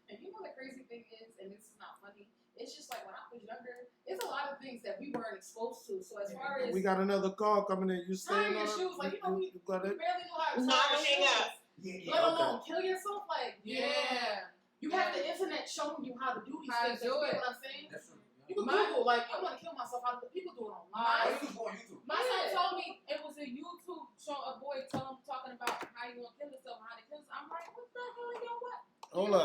S4: and you know the crazy thing is, and this is not funny, it's just like when I was younger, it's a lot of things that we weren't exposed to. So as far as
S2: We got another call coming in. You
S4: tying
S2: saying
S4: your
S2: on
S4: shoes, like you
S2: got it?
S4: barely know how to
S7: No,
S4: tie your
S7: hang
S4: shoes.
S7: up.
S6: Yeah.
S4: Let alone kill yourself. Like,
S5: Yeah.
S4: you have the internet showing you how to do these
S5: How to
S4: things.
S5: do
S4: You
S5: it.
S4: get what I'm saying?
S6: That's true.
S4: You can Google, like, I want to kill myself. How do people do it
S6: Oh,
S4: online?
S6: you can go on YouTube.
S5: My son told me it was a YouTube show, a boy talking about how you gonna kill yourself, how to kill yourself. I'm like, what the hell, yo, what?
S2: Hold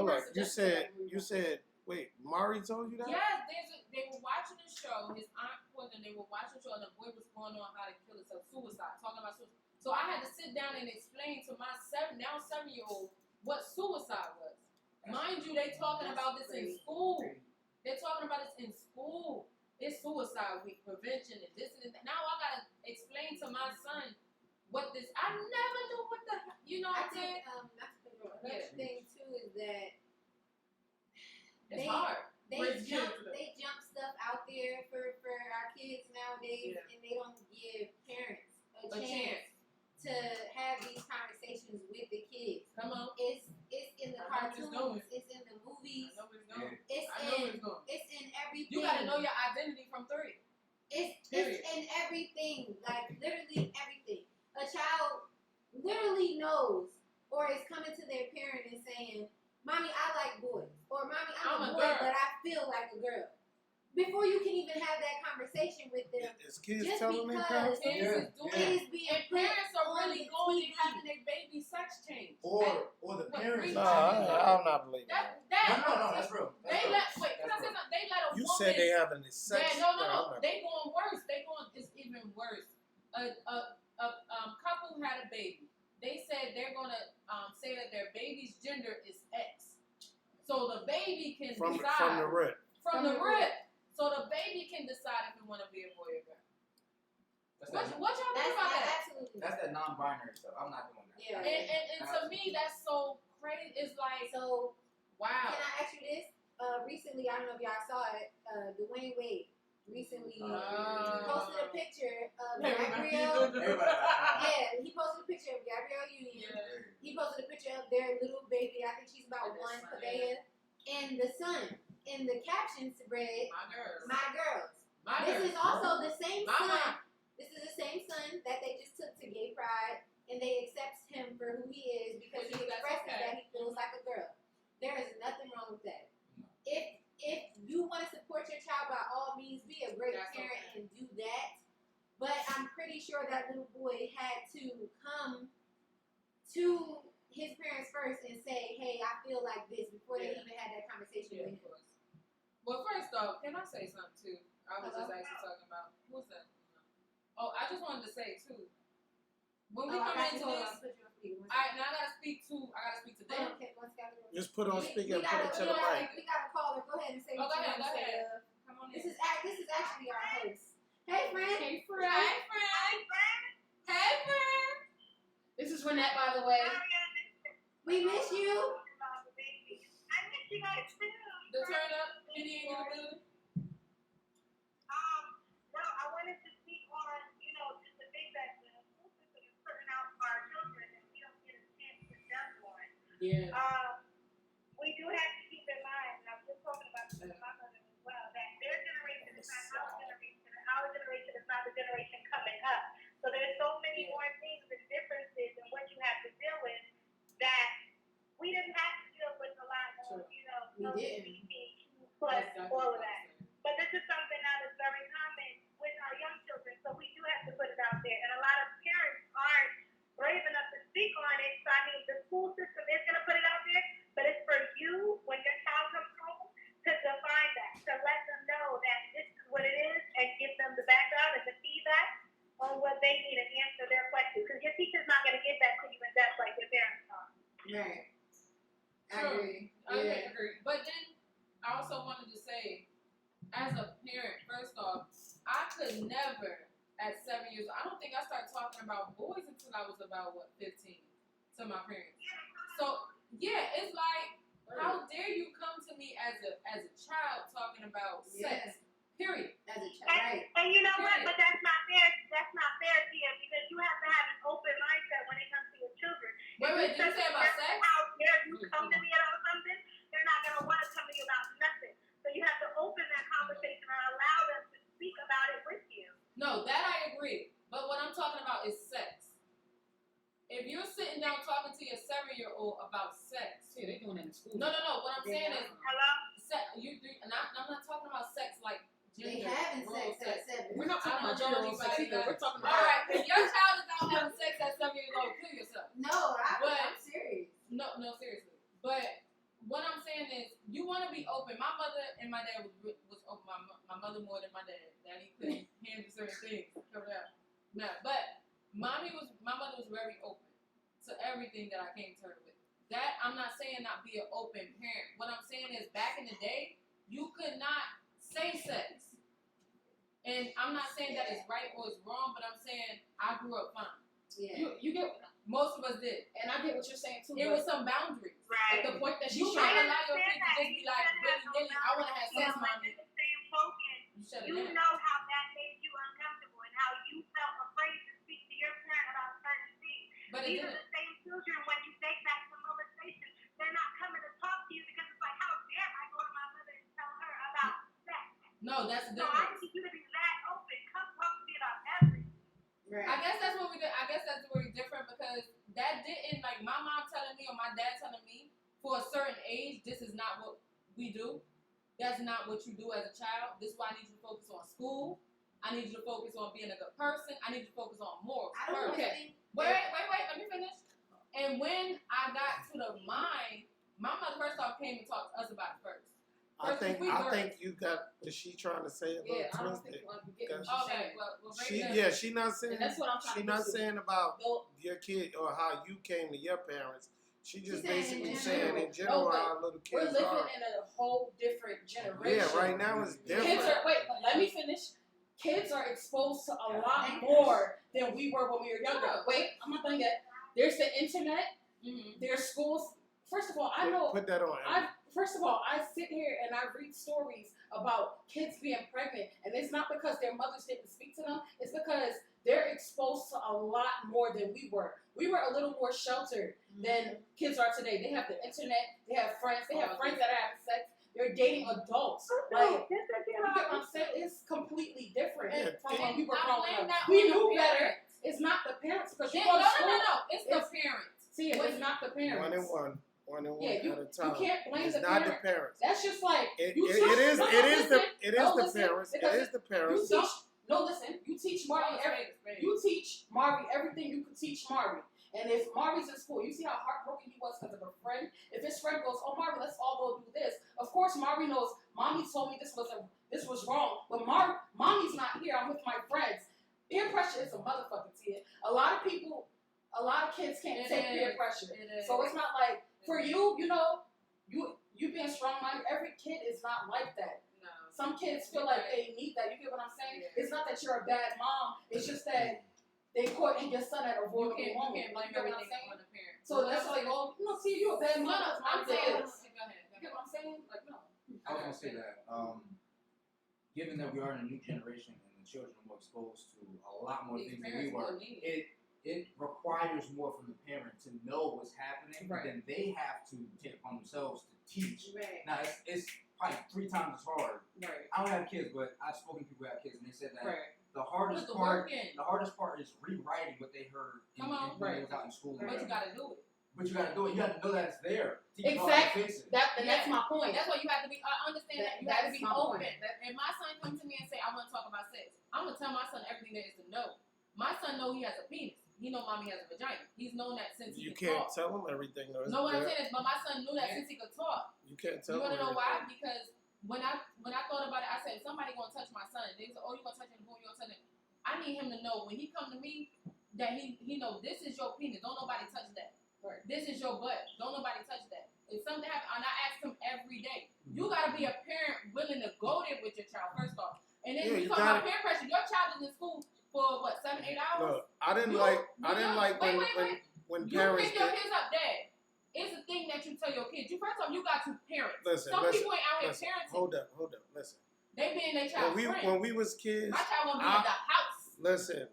S2: on. You said. Wait, Mari told you that?
S5: Yes, they were watching the show. His aunt was, and they were watching the show, and the boy was going on how to kill himself, suicide, talking about suicide. So I had to sit down and explain to my 7-year-old what suicide was. Mind you, they talking about this in school. They're talking about this in school. It's suicide week, prevention, and this and that. Now I gotta explain to my son what this. I never knew what the. You know
S3: I
S5: what I'm
S3: think
S5: saying?
S3: another thing too is that
S5: It's hard.
S3: they jump stuff out there for our kids nowadays, and they don't give parents a chance to have these conversations with the kids.
S5: Come on.
S3: It's in the cartoons, it's in the movies,
S5: I know where it's going.
S3: it's in everything.
S5: You gotta know your identity from 3.
S3: It's in everything, like literally everything. A child literally knows or is coming to their parent and saying, "Mommy, I like boys," or "Mommy, I'm a boy,
S5: girl,
S3: but I feel like a girl." Before you can even have that conversation with them,
S2: Is kids
S3: just
S2: telling their
S3: because
S2: parents?
S5: Kids is doing
S3: it
S5: it.
S3: is being
S5: And parents are
S3: on
S5: really
S3: the
S5: going
S3: TV.
S5: and having their baby sex change.
S6: Or the parents.
S2: No, I'm not believing that.
S6: No, that's real. That's
S5: They
S6: real.
S5: let wait. Can I say something? They let a
S2: You
S5: woman.
S2: said they having this sex.
S5: Yeah, no.
S2: I'm not-
S5: They going worse. It's even worse. A couple had a baby. They said they're gonna say that their baby's gender is X. So the baby can
S2: from
S5: decide
S2: the rip.
S5: from the rip. So the baby can decide if it want to be a boy or girl. What y'all think about that?
S3: Absolutely.
S6: That's that non-binary stuff. I'm not doing that.
S3: Yeah.
S5: And to me, that's so crazy. It's like,
S3: So
S5: wow.
S3: can I ask you this? Recently, I don't know if y'all saw it. Dwayne Wade recently posted a picture of Gabrielle. Yeah, he posted a picture of Gabrielle Union.
S5: Yeah.
S3: He posted a picture of their little baby. I think she's about 1, Pavea, and the son. And the captions read,
S5: My girls.
S3: "My girls."
S5: My
S3: This
S5: girls.
S3: is also the same son.
S5: Mama.
S3: This is the same son that they just took to Gay Pride, and they accept him for who he is because he expresses that he feels like a girl. There is nothing wrong with that. If you want to support your child, by all means, be a great parent and do that. But I'm pretty sure that little boy had to come to his parents first and say, "Hey, I feel like this," before they even had that conversation with him.
S5: Well, first off, can I say something too? I was just actually talking about who's that? Oh, I just wanted to say too. When we come into this, now I gotta speak to them.
S2: Just put on speaker and put it to the mic.
S3: We got a caller. Go ahead and say what
S5: Go
S3: you
S5: ahead,
S3: want to
S5: go
S3: say.
S5: ahead. Come on in.
S3: This is actually our host. Hey, friend.
S5: Hey, friend. Hey, friend.
S4: This is Renette, by the way.
S3: We miss you.
S5: The turn up, Penny in the building.
S8: Well, I wanted to speak on,
S5: Yeah.
S8: We do have to keep in mind, and I was just talking about this with my mother as well, that their generation is not our generation, and our generation is not the generation coming up. So there's so many more things and differences in what you have to deal with that we didn't have to deal with a lot of, LGBTQ plus all of that. But this is something that is very common with our young children, so we do have to put it out there. And a lot of parents aren't brave enough to speak on it. So I mean, the school system is going to put it out there, but it's for you when your child comes home to define that, to let them know that this is what it is, and give them the background and the feedback on what they need to answer their questions. Because your teacher's not going to give that to you in depth like your parents are.
S4: Right. I
S5: True.
S4: agree.
S5: I agree. But then I also wanted to say, as a parent, first off, I could never, at 7 years, I don't think I started talking about boys until I was about, 15 to my parents. So, yeah, it's like, how dare you come to me as a child talking about sex, period.
S4: As a child, right.
S8: And you know what? But that's not fair. That's not fair, Tia, because you have to have an open mindset when it comes to your children.
S5: Wait, did you say about sex?
S8: How dare you come to me about something? They're not going to want to come to you about nothing. So you have to open that conversation and allow them to speak about it with you.
S5: No, that I agree. But what I'm talking about is sex. If you're sitting down talking to your 7-year-old about sex,
S4: Yeah, they're doing that in school.
S5: no. What I'm saying is,
S8: Hello?
S5: and I'm not talking about sex like
S4: They
S5: gender.
S4: having
S5: oral
S4: sex at 7.
S6: We're not talking about
S5: I don't know
S6: general sex
S5: anybody
S6: either.
S5: that-
S6: We're talking
S5: All
S6: about.
S5: right, if your child is out having sex at 7 years old, kill yourself.
S4: No, I'm serious.
S5: No, seriously. But what I'm saying is, you want to be open. My mother and my dad was open. My mother more than my dad. Daddy couldn't handle certain things. Cover that. No, but my mother was very open to everything that I came to her with. That I'm not saying not be an open parent. What I'm saying is, back in the day, you could not say sex. And I'm not saying that it's right or it's wrong, but I'm saying I grew up fine.
S4: Yeah.
S6: You get,
S5: Most of us did.
S6: and I get what you're saying too.
S5: It
S6: but
S5: was some boundaries.
S8: Right.
S6: at the point that she
S5: You
S6: shared.
S5: can't allow your kid to just be like, willy-nilly, I want to have sex, mommy.
S8: In the same token,
S5: You shut it
S8: you
S5: down.
S8: know how that made you uncomfortable and how you felt afraid to speak to your parent about certain things.
S5: But it
S8: These are
S5: didn't.
S8: the same children when you take back to molestation. They're not coming to talk to you because it's like, how dare I go to my mother and tell her about sex?
S5: No, that's the
S8: So I
S5: difference.
S8: need you to be that open. Come talk to me about everything.
S4: Right.
S5: I guess that's what we did. I guess that's where we're different because that didn't, like, my mom telling me or my dad telling me for a certain age, this is not what we do. That's not what you do as a child. This is why I need you to focus on school. I need you to focus on being a good person. I need you to focus on morals.
S4: I don't
S5: first.
S4: think.
S5: Wait, let me finish. And when I got to the mind, my mother first off came and talked to us about it first.
S2: I think
S5: girls.
S2: you got what she trying to say a little
S6: Yeah, I don't think
S2: twisted.
S6: you get what she's
S5: Okay,
S6: saying.
S5: well break it
S2: She not saying
S6: And that's what I'm trying
S2: she
S6: to
S2: not
S6: do.
S2: saying about
S6: Though,
S2: your kid or how you came to your parents. She just
S4: She's saying
S2: basically
S4: in
S2: saying
S4: general.
S2: in general
S6: Oh, but
S2: how little
S6: we're
S2: kids
S6: living
S2: are.
S6: in a whole different generation.
S2: Yeah, right now it's different.
S6: Kids are, wait, let me finish. Kids are exposed to a lot more than we were when we were younger. Wait, I'm not done yet. There's the internet.
S5: Mm-hmm.
S6: There's schools. First of all, I know.
S2: Put that on.
S6: First of all, I sit here and I read stories about kids being pregnant, and it's not because their mothers didn't speak to them. It's because they're exposed to a lot more than we were. We were a little more sheltered than kids are today. They have the internet. They have friends. They have friends that are having sex. They're dating adults. Like, you get what I'm saying? It's completely different from when we were growing up. We knew better. It's not the parents because you go to school.
S5: No. It's the parents.
S6: See, it's not the parents.
S2: One and one
S6: Yeah,
S2: at a time.
S6: You can't blame
S2: It's
S6: the
S2: not
S6: parents.
S2: the parents.
S6: That's just like
S2: It
S6: you
S2: is
S6: teach-
S2: it is
S6: no,
S2: the
S6: listen.
S2: parents. It
S6: because
S2: is the parents.
S6: You teach. No, listen. You teach Mari You teach Mari everything you could teach Mari. And if Mari's in school, you see how heartbroken he was because of a friend. If his friend goes, "Oh, Mari, let's all go do this," of course Mari knows. Mommy told me this was wrong, but Mommy's not here. I'm with my friends. Peer pressure is a motherfucking tea. A lot of kids can't take peer pressure. So it's not like for you, you being strong-minded. Every kid is not like that.
S5: No.
S6: Some kids feel like they need that. You get what I'm saying?
S5: Yeah.
S6: It's not that you're a bad mom. It's just that they caught your son at a
S5: You
S6: vulnerable
S5: can't
S6: moment.
S5: blame
S6: You get what I'm
S5: everything
S6: saying?
S5: on the parents.
S6: So that's like, see, you a bad mom.
S5: No, I'm saying.
S6: You
S5: Go ahead.
S6: get what I'm saying? Like, no.
S9: I was gonna say that, given that we are in a new generation and the children are more exposed to a lot more
S5: These
S9: things than we
S5: parents
S9: were,
S5: don't need it.
S9: it requires more from the parent to know what's happening, but then they have to take upon themselves to teach.
S3: Right.
S9: Now it's probably 3 times as hard.
S6: Right.
S9: I don't have kids, but I've spoken to people who have kids, and they said that
S6: Right.
S9: the hardest
S5: Put the
S9: part,
S5: work in.
S9: the hardest part is rewriting what they heard
S5: Come on.
S9: when they was out in school.
S5: But you gotta do it.
S9: But you gotta do it. You have to know that it's there. Teach them how to
S6: Exactly.
S9: fix it.
S6: That's my point.
S5: That's why you have to be. I understand that you have to
S6: That's
S5: be
S6: my
S5: open.
S6: point.
S5: If my son comes to me and say, "I want to talk about sex," I'm gonna tell my son everything there is to know. My son know he has a penis. He know mommy has a vagina. He's known that since he
S2: You
S5: could
S2: can't
S5: talk.
S2: tell him everything, though.
S5: No, what I'm saying is, but my son knew that since he could talk.
S2: You can't tell
S5: You
S2: him
S5: wanna know
S2: everything.
S5: why? Because when I thought about it, I said, if somebody gonna touch my son, they said, "Oh, you gonna touch him? Boom, you gonna touch him?" I need him to know when he come to me that he know this is your penis. Don't nobody touch that.
S6: Right.
S5: This is your butt. Don't nobody touch that. If something happens, and I ask him every day, you gotta be a parent willing to go there with your child first off. And then
S2: Yeah,
S5: you
S2: you
S5: talk about
S2: gotta-
S5: peer pressure. Your child is in school for what, 7-8 hours?
S2: Look, I didn't
S5: You-
S2: like
S5: wait.
S2: when
S5: You
S2: parents
S5: pick your
S2: did.
S5: kids up, Dad. It's a thing that you tell your kids. You first off, you got to parent.
S2: Listen,
S5: Some
S2: listen,
S5: people ain't out here
S2: listen.
S5: parenting.
S2: Hold up. Listen.
S5: They being their child's friend.
S2: When we was kids,
S5: My child won't be in the house.
S2: listen,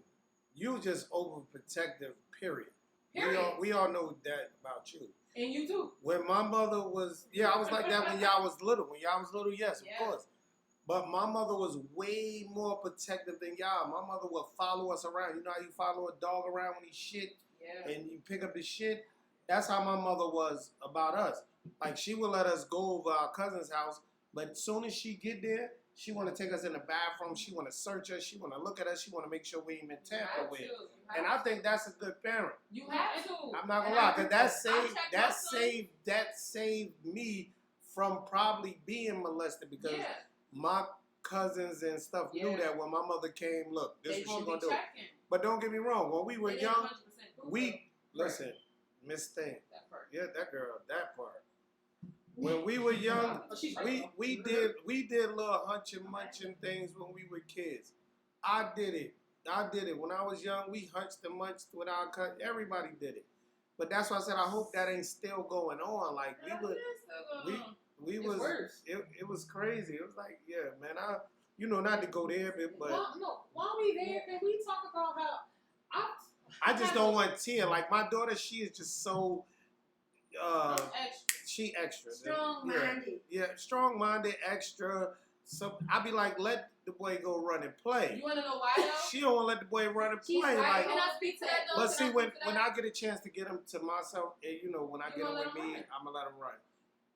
S2: you just overprotective. Period.
S5: Period.
S2: We all know that about you.
S5: And you too.
S2: When my mother was, I was like that when y'all was little. When y'all was little, yes,
S5: Yes.
S2: of course. But my mother was way more protective than y'all. My mother would follow us around. You know how you follow a dog around when he shit
S5: Yeah.
S2: and you pick up his shit? That's how my mother was about us. Like, she would let us go over our cousin's house, but as soon as she get there, she want to take us in the bathroom. She want to search us. She want to look at us. She want to make sure we ain't been
S5: You have
S2: tampered with.
S5: to.
S2: And I think that's a good parent.
S5: You have to.
S2: I'm not
S5: And
S2: gonna lie,
S5: I-
S2: cause that saved me from probably being molested because
S5: Yeah.
S2: my cousins and stuff knew
S5: Yeah.
S2: that when my mother came, look, this
S5: They
S2: is what she
S5: gonna
S2: gonna
S5: be
S2: do.
S5: checking.
S2: But don't get me wrong, when we were
S5: They didn't
S2: young,
S5: 100% prove
S2: we listen, Miss Thing,
S5: that part.
S2: yeah, that girl, that part. When we were young,
S6: Oh, she's right.
S2: we did little hunching munching things when we were kids. I did it. When I was young. We hunched and munched with our cut. Everybody did it. But that's why I said I hope that ain't still going on. Like we would, we
S6: It's
S2: was.
S6: worse.
S2: It was crazy. It was like, yeah, man. Not to go there, but
S6: While we there, can we talk about how
S2: I just don't want Tia. Like my daughter, she is just so.
S5: Extra.
S2: She extra.
S3: Strong-minded.
S2: Yeah, strong-minded, extra. So I be like, let the boy go run and play.
S5: You want to know why though?
S2: She don't want to let the boy run and
S3: She's
S2: play.
S3: right.
S2: Like,
S5: Can I speak to that though?
S2: but
S5: Can
S2: see,
S5: I
S2: when
S5: speak to that?
S2: I get a chance to get him to myself, and when I
S5: You
S2: get him
S5: gonna
S2: with
S5: let him
S2: me,
S5: run?
S2: I'm gonna let him run.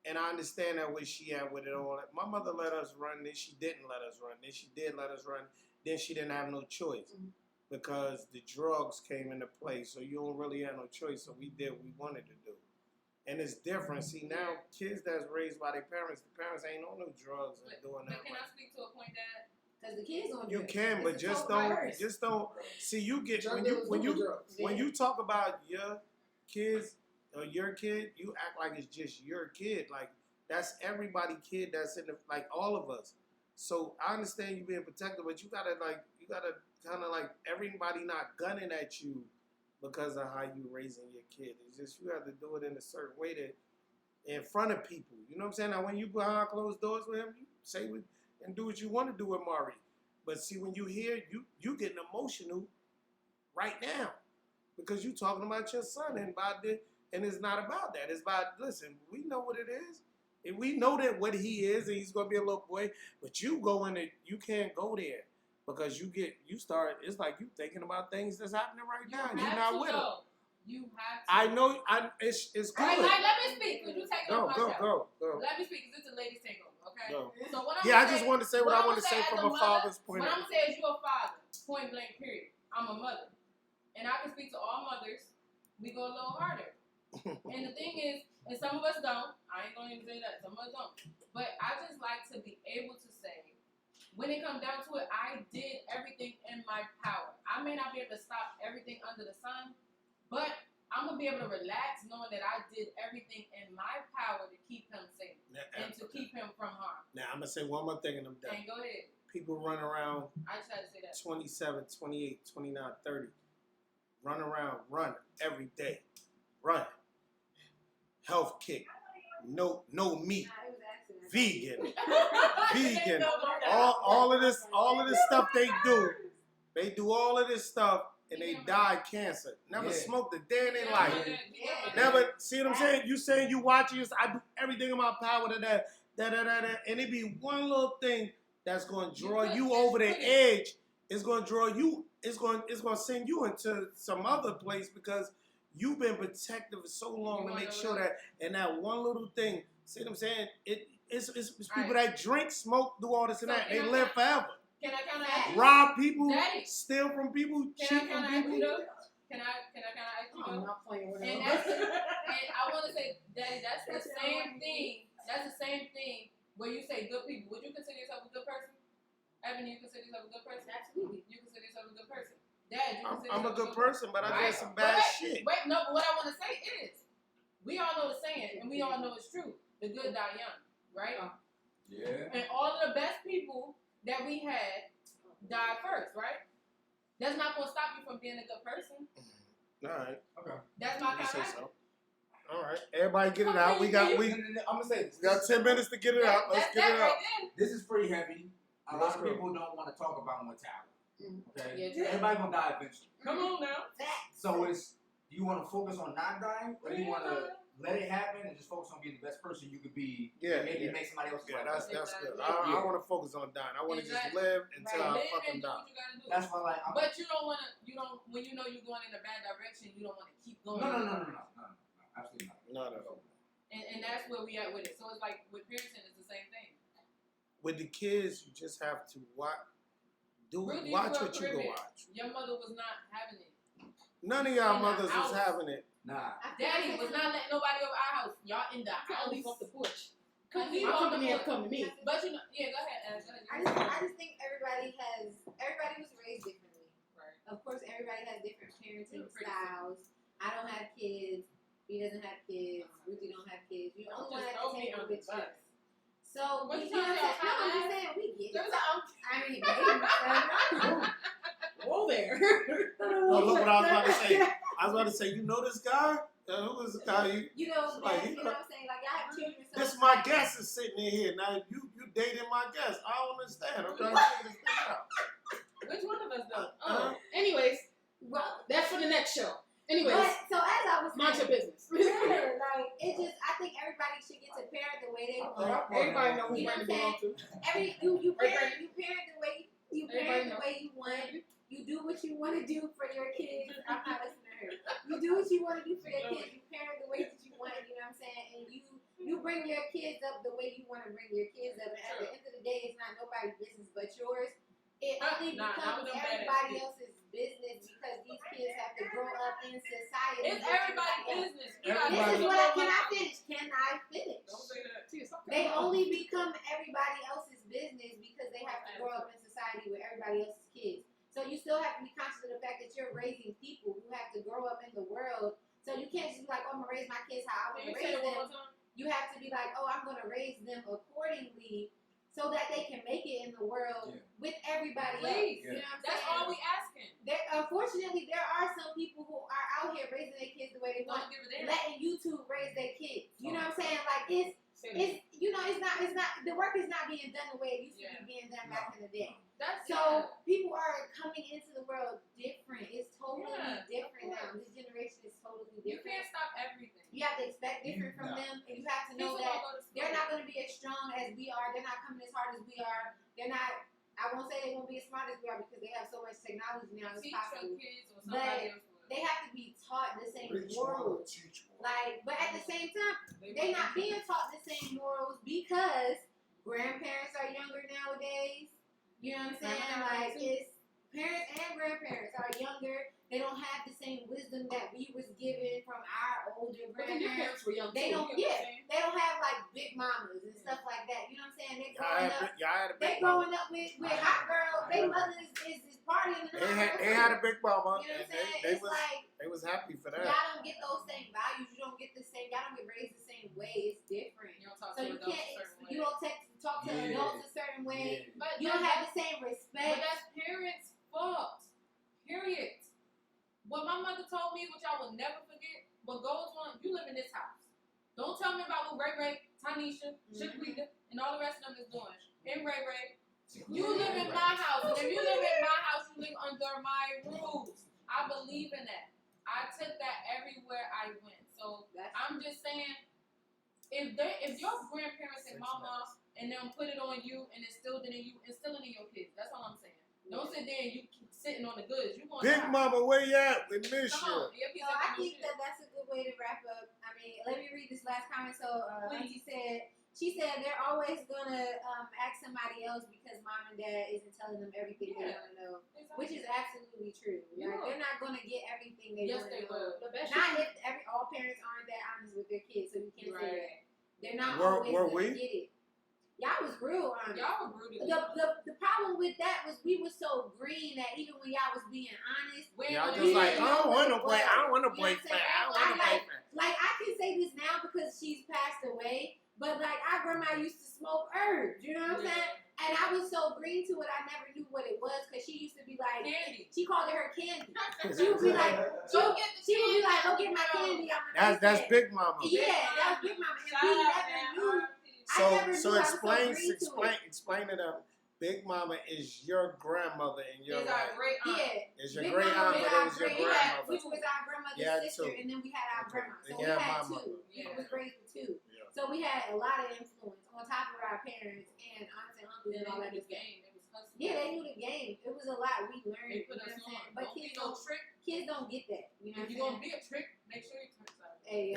S2: And I understand that where she at with it all. My mother let us run, then she didn't let us run. Then she did let us run. Then she didn't have no choice because the drugs came into play. So you don't really have no choice. So we did what we wanted to do. And it's different. See, now kids that's raised by their parents, the parents ain't on no drugs and doing
S5: But
S2: that.
S5: can I speak to a point that?
S3: Because the kids on
S2: You
S3: drugs.
S2: can, but
S3: It's a
S2: just
S3: total
S2: don't.
S3: virus.
S2: Just don't. See, you get
S6: drug
S2: when
S6: dealers do drugs?
S2: you talk about your kids or your kid, you act like it's just your kid. Like that's everybody kid that's in the all of us. So I understand you being protected, but you gotta kind of like everybody not gunning at you because of how you raising your kid. It's just you have to do it in a certain way that in front of people. You know what I'm saying? Now when you behind closed doors with him, you say what and do what you want to do with Mari. But see, when you hear you getting emotional right now because you talking about your son and it's not about that. It's about, listen, we know what it is. And we know that what he is, and he's gonna be a little boy, but you go in it, you can't go there because it's like you thinking about things that's happening right now. You're not with him.
S5: You have to.
S2: I know it's good.
S5: Like, let me speak. Could you take
S2: Go,
S5: over my show?
S2: go.
S5: Let me speak, because it's a ladies takeover, okay?
S2: Go.
S5: So what I'm
S2: Yeah, I
S5: gonna
S2: just
S5: say-
S2: wanted to say what I want to say
S5: as
S2: from
S5: a
S2: a
S5: mother,
S2: father's point
S5: What
S2: of
S5: I'm
S2: view.
S5: saying is you're a father, point blank, period. I'm a mother. And I can speak to all mothers. We go a little harder. And the thing is, and some of us don't. I ain't going to even say that. Some of us don't. But I just like to be able to say, when it comes down to it, I did everything in my power. I may not be able to stop everything under the sun, but I'm going to be able to relax knowing that I did everything in my power to keep him safe and to keep him from harm.
S2: Now, I'm going to say one more thing and I'm done.
S5: And go ahead.
S2: People run around
S5: I just had to say that.
S2: 27, 28, 29, 30. Run around, run every day. Run. Health kick. No meat.
S3: Nah, it was accident.
S2: Vegan. Vegan. All of this stuff they do. They do all of this stuff and they died cancer. Never smoked a day in their life.
S5: Yeah.
S2: Never, see what I'm saying? You saying you watching this, I do everything in my power to that, and it be one little thing that's going to draw you over the edge. It's going to draw you, it's going to send you into some other place because you've been protective for so long to make sure that, and that one little thing, see what I'm saying? It's people that drink, smoke, do all this and that. They live forever.
S5: Can I kind of ask you?
S2: Rob people,
S5: Daddy.
S2: steal from people, cheat from people.
S5: Can I kind of ask you?
S6: I'm not playing with
S5: And
S6: her.
S5: and I want to say, Daddy, that's the same thing. That's the same thing where you say good people. Would you consider yourself a good person? Evan, you consider yourself a good person?
S6: Absolutely.
S5: You consider yourself a good person? Dad, you consider
S2: I'm a
S5: yourself
S2: good person, but I
S5: Right.
S2: did some bad
S5: But
S2: shit.
S5: Wait, no, but what I want to say is, we all know the saying, and we all know it's true. The good die young, right?
S9: Yeah.
S5: And all of the best people that we had died first, right? That's not going to stop you from being a good person.
S2: All right.
S9: Okay.
S5: That's my
S2: You
S5: kind
S2: say
S5: of
S2: so. All right. Everybody get it out. We got
S9: I'm gonna say this.
S2: 10 minutes to get it out. Let's get it out.
S5: Right
S9: This is pretty heavy. A lot
S2: Let's
S9: of
S2: go.
S9: people don't want to talk about mortality. Okay.
S5: Yeah.
S9: Everybody gonna die eventually.
S5: Come on now.
S9: So do you want to focus on not dying, or do you want to let it happen and just focus on being the best person you could be?
S2: Yeah,
S9: And maybe
S2: yeah.
S9: make somebody else.
S2: Yeah,
S9: life
S2: that's
S9: better?
S2: good. I want to focus on dying. I want to just live until I
S5: Live
S2: fucking
S5: and do
S2: die.
S5: what you gotta do.
S9: That's why, like,
S5: But you don't want to. You don't. When you know you're going in a bad direction, you don't want to keep going.
S9: no, absolutely not.
S2: No, no, no.
S5: And that's where we at with it. So it's like with parenting, it's the same thing.
S2: With the kids, you just have to watch.
S5: Ruthie,
S2: Watch
S5: you
S2: what you go watch.
S5: Your mother was not having it.
S2: None of y'all
S5: In the
S2: mothers was
S5: house.
S2: having it.
S9: Nah.
S5: Daddy was not letting nobody over our house. Y'all in the
S6: I
S5: house.
S6: leave off the porch.
S5: Cause
S6: My company have come to me.
S5: But you know, yeah, go ahead. Go ahead.
S3: I just think everybody was raised differently.
S5: Right.
S3: Of course, everybody has different parenting
S5: Pretty
S3: styles. I don't have kids. He doesn't have kids. Ruthie don't have kids. You
S5: Don't
S3: only one
S5: just
S3: at
S5: throw
S3: the
S5: me
S3: table
S5: under
S3: with
S5: the
S3: you.
S5: bus.
S3: So,
S5: What
S3: you
S5: you
S3: know what I'm
S5: trying to
S3: saying? No, I'm
S5: say,
S3: just saying we get
S5: There's
S3: it.
S5: a-
S3: I mean, baby.
S6: Whoa there.
S2: Oh, look what I was about to say. I was about to say, you know this guy? Who is this guy?
S3: You know,
S2: Like,
S3: you know what I'm saying? Like, I have children. So
S2: This my guest is sitting in here. Now you dating my guest. I don't understand. I'm trying to figure this thing out.
S5: Which one of us though?
S6: Anyways, that's for the next show. Anyways,
S3: But, so as I was
S6: mind your
S3: saying,
S6: business.
S3: like, it just, I think everybody should get to parent the way they want.
S6: Everybody know who
S3: You know
S6: brand
S3: what
S6: to belong to.
S3: You parent the way you parent the way you want. You do what you want to do for your kids. I'm not listening to her. You do what you want to do for your kids. You parent the way that you want. You know what I'm saying? And you bring your kids up the way you want to bring your kids up. And at the end of the day, it's not nobody's business but yours. It only becomes everybody else's business because these kids have to grow up in society.
S5: It's everybody's business.
S3: This is what can I finish? Can I finish?
S5: Don't say that.
S3: They only become everybody else's business because they have to grow up in society with everybody else's kids. So you still have to be conscious of the fact that you're raising people who have to grow up in the world. So you can't just be like, oh, I'm going to raise my kids how I want to raise them. You have to be like, oh, I'm going to raise them accordingly so that they can make it in the world with everybody else. You know what I'm
S5: That's
S3: saying?
S5: all we asking.
S3: Unfortunately, there are some people who are out here raising their kids the way they want, letting YouTube raise their kids. You know what I'm saying? Like, it's you know, it's not the work is not being done the way it used to be being done back in the day. People are coming into the world different. It's totally different now. This generation is totally different.
S5: You can't stop everything.
S3: You have to expect different from them, and you have to know that they're not going to be as strong as we are. They're not coming as hard as we are. They're not. I won't say they won't be as smart as we are because they have so much technology now. It's possible. But they have to be taught the same morals. Like, but at the same time, they're not being taught the same morals because grandparents are younger nowadays. You know what I'm saying? Like, it's parents and grandparents are younger. They don't have the same wisdom that we was given from our older
S6: But then your
S3: grandparents.
S6: parents were young
S3: They
S6: too.
S3: don't, they don't have like big mamas and stuff like that. You know what I'm saying? They growing up with hot girls. They mothers is partying in the house.
S2: They had a big mama.
S3: You know what I'm saying?
S2: They
S3: It's like
S2: they was happy for that.
S3: y'all don't get those same values. You don't get the same. Y'all don't get raised the same way. It's different.
S5: You don't talk
S3: So
S5: to
S3: you
S5: adults
S3: can't.
S5: a certain way.
S3: You don't talk to adults a certain way.
S5: But
S3: You don't have the same
S5: But
S3: respect.
S5: that's parents' fault. Period. What my mother told me, which I will never forget, what goes on, you live in this house. Don't tell me about what Ray, Tanisha, Shaquita, and all the rest of them is doing. And Ray, you live in my house. And if you live in my house, you live under my rules. I I believe in that. I took that everywhere I went. So I'm just saying, if your grandparents and mama and them put it on you and instilled it in you, instill it in your kids. That's all I'm saying. Don't sit there and you keep sitting on the goods. You going
S2: Big Mama, where you at? We miss
S5: Come
S2: you.
S5: on, your piece
S3: So
S5: of
S3: I
S5: no
S3: think
S5: shit.
S3: that's a good way to wrap up. I mean, let me read this last comment. So Auntie said, she said they're always gonna ask somebody else because mom and dad isn't telling them everything they want to know, which is absolutely true. Like, they're not gonna get everything they want to know.
S6: The best
S3: Not if all parents aren't that honest with their kids, so you can't say that. They're not
S2: Were
S3: always
S2: we?
S3: gonna get it. Y'all was real honest.
S5: Y'all were brutal.
S3: The problem with that was we were so green that even when y'all was being honest,
S2: Y'all just like, I don't want to play. I don't want to
S3: You know
S2: play
S3: what I'm
S2: fat.
S3: saying?
S2: I don't want to play fat.
S3: like I can say this now because she's passed away, but like our grandma used to smoke herbs, you know what I'm saying? And I was so green to it, I never knew what it was because she used to be like,
S5: Candy.
S3: she called it her candy. She would be like, go get my candy.
S2: That's Big Mama.
S3: Yeah, that was Big Mama. And we never knew.
S2: So explain to them. Big Mama is your grandmother and your
S5: Is our great aunt.
S3: Yeah.
S2: Is your
S3: Big
S2: great
S3: Mama
S2: aunt,
S3: was
S2: but
S3: our
S2: it was your
S3: great
S2: grandmother.
S3: Which was our grandmother's
S2: Yeah,
S3: sister,
S2: two.
S3: and then we had our grandma. So
S2: And
S3: we
S2: yeah,
S3: had
S2: my
S3: two.
S2: mother.
S3: We was raised with two.
S2: Yeah.
S3: So we had a lot of influence on top of our parents and aunts and uncles and all that good stuff.
S5: Game. It was hustling.
S3: Yeah, they knew the game. It was a lot we learned.
S5: They put
S3: you know
S5: us
S3: what I'm saying?
S5: on.
S3: But
S5: Don't be no trick.
S3: kids don't get that. You know
S5: If
S3: what
S5: you're
S3: I'm
S5: gonna
S3: saying?
S5: be a trick, make sure you turn side.
S3: Hey,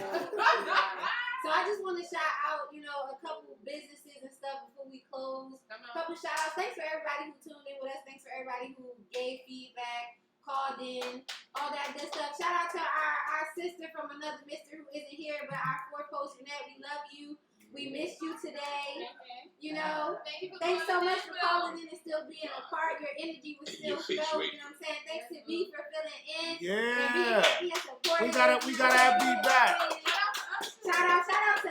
S3: so I just want to shout out, a couple businesses and stuff before we close.
S5: Come on.
S3: Couple shout outs. Thanks for everybody who tuned in with us. Thanks for everybody who gave feedback, called in, all that good stuff. Shout out to our sister from another mister who isn't here, but our four-post net. We love you. We missed you today. Thanks so much for calling in and still being a part. Your energy was still felt. You know what I'm saying? Thanks to B for filling in.
S2: Yeah.
S3: And supporting
S2: We gotta have B back.
S3: Shout out to us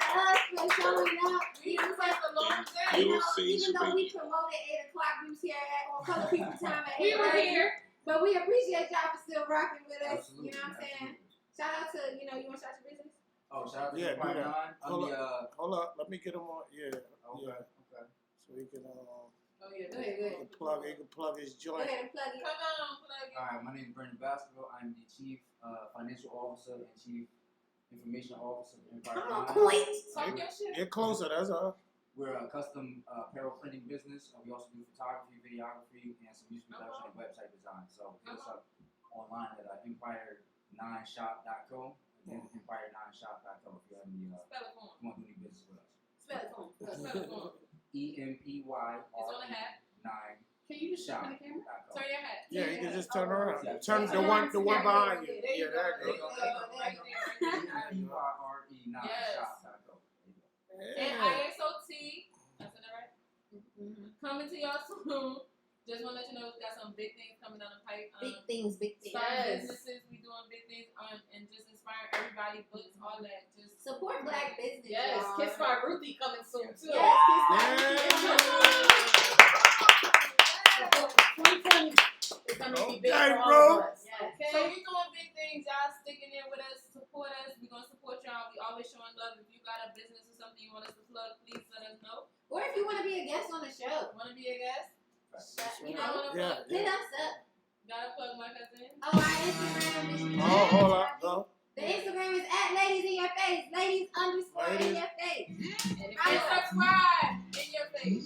S3: for showing up. You know what I'm saying?
S1: Your face
S3: Even though we
S1: radio.
S3: promoted 8 o'clock, we was here on Color People Time at 8.
S6: We were here.
S3: But we appreciate y'all for still rocking with us.
S9: Absolutely,
S3: You know what I'm saying?
S9: absolutely.
S3: Shout out to, you want to start your business?
S9: Oh, shout out to
S2: Yeah, do
S9: Empire
S2: that.
S9: 9. I'm the,
S2: Hold up. Let me get him on. Yeah.
S9: okay,
S2: Yeah.
S9: okay.
S2: So he can
S5: Oh yeah.
S3: Go ahead.
S2: he can plug his
S3: Go
S2: joint.
S3: ahead and plug it.
S5: Come on, plug it.
S9: Alright, my name is Brandon Baskerville. I'm the Chief Financial Officer and Chief Information Officer of Empire
S3: Come on,
S9: 9.
S3: point.
S5: Talk your shit.
S2: Get closer. That's all.
S9: We're a custom apparel printing business. We also do photography, videography, and some music production and website design. So hit us up online at empire9shop.co. Again, empire9shop.co if you have any,
S5: Spell it for him.
S9: want to do any business with us.
S3: Spell it for me.
S5: Spell it for him.
S9: EMPYR9
S5: It's on the hat.
S6: Can you just show me the camera?
S9: shop.co.
S5: Turn your hat.
S2: Yeah, you can just turn around.
S9: Yeah.
S2: Turn the one behind you.
S5: There you
S2: Yeah, there
S5: go.
S2: you go.
S5: Right there.
S9: EMPYRE9shop.co.
S5: And
S2: Yeah.
S5: ISOT. That's it, right? Coming to y'all soon. Just want to let you know we got some big things coming down the pipe.
S3: Big things.
S5: Starting businesses, we doing big things and just inspiring everybody, books, all that. Just
S3: Support black business.
S6: Yes,
S3: y'all.
S6: Kiss by Ruthie coming soon too.
S3: Yes, Kiss by
S6: Ruthie. 2020
S2: Yeah.
S6: is gonna be big
S2: Okay,
S6: for all
S2: bro.
S6: of us.
S5: so we doing big things. Y'all sticking in with us, support us. We gonna support y'all. We always showing love. If you got a business or something you want us to plug, please let us know.
S3: Or if you want to be a guest on the show,
S5: Want to be a guest?
S3: you
S5: I
S3: know,
S5: want to
S2: Yeah.
S5: plug.
S3: hit us up.
S5: Gotta plug my cousin.
S3: Oh, our Instagram is.
S2: Oh, hold up. Go.
S3: The Instagram is at ladies in your face. Ladies _ in
S2: Ladies.
S3: your face.
S5: And subscribe in your face.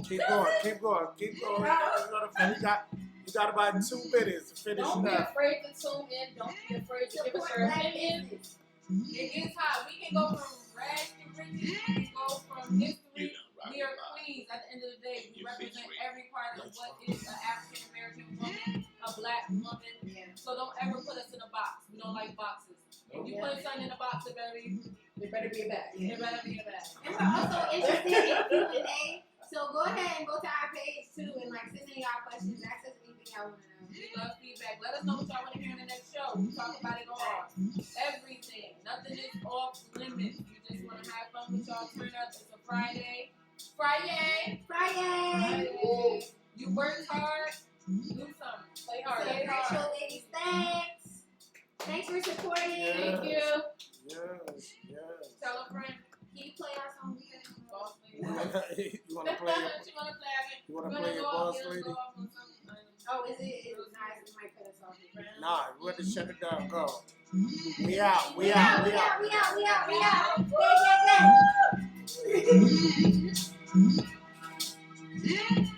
S2: Keep going. You got about 2 minutes to finish
S6: Don't be
S2: that.
S6: afraid to tune in. Don't be afraid to give us
S3: Support
S6: your
S3: black
S6: opinion.
S3: business.
S5: It gets hot. We can go from rags to riches. We can go from history. We are queens. At the end of the day, we represent every part of what is an African American woman, a black woman. So don't ever put us in a box. We don't like boxes. If you put something in a box, it better be a bag. It better be a bag.
S3: And we're also interested in Q&A. So go ahead and go to our page too and send in y'all questions. Ask us anything y'all want to know.
S5: We love feedback. Let us know what y'all want to hear in the next show. We talk about it all. Everything. Nothing is off limits. We just want to have fun with y'all. Turn up. It's a Friday. Friday. You worked hard. Do something. Play hard.
S3: So, Rachel, ladies, thanks. Thanks for supporting.
S2: Yeah.
S5: Thank you.
S2: Yes.
S5: Tell a friend.
S3: Can you play our song?
S5: Boss lady.
S2: You want to play
S5: She wanna play
S2: your boss lady?
S3: Oh, is it? It's nice. It might cut us off.
S2: All right, we're gonna shut it down. Go. We out. We out. We out.
S3: We out. Good.
S10: Yeah.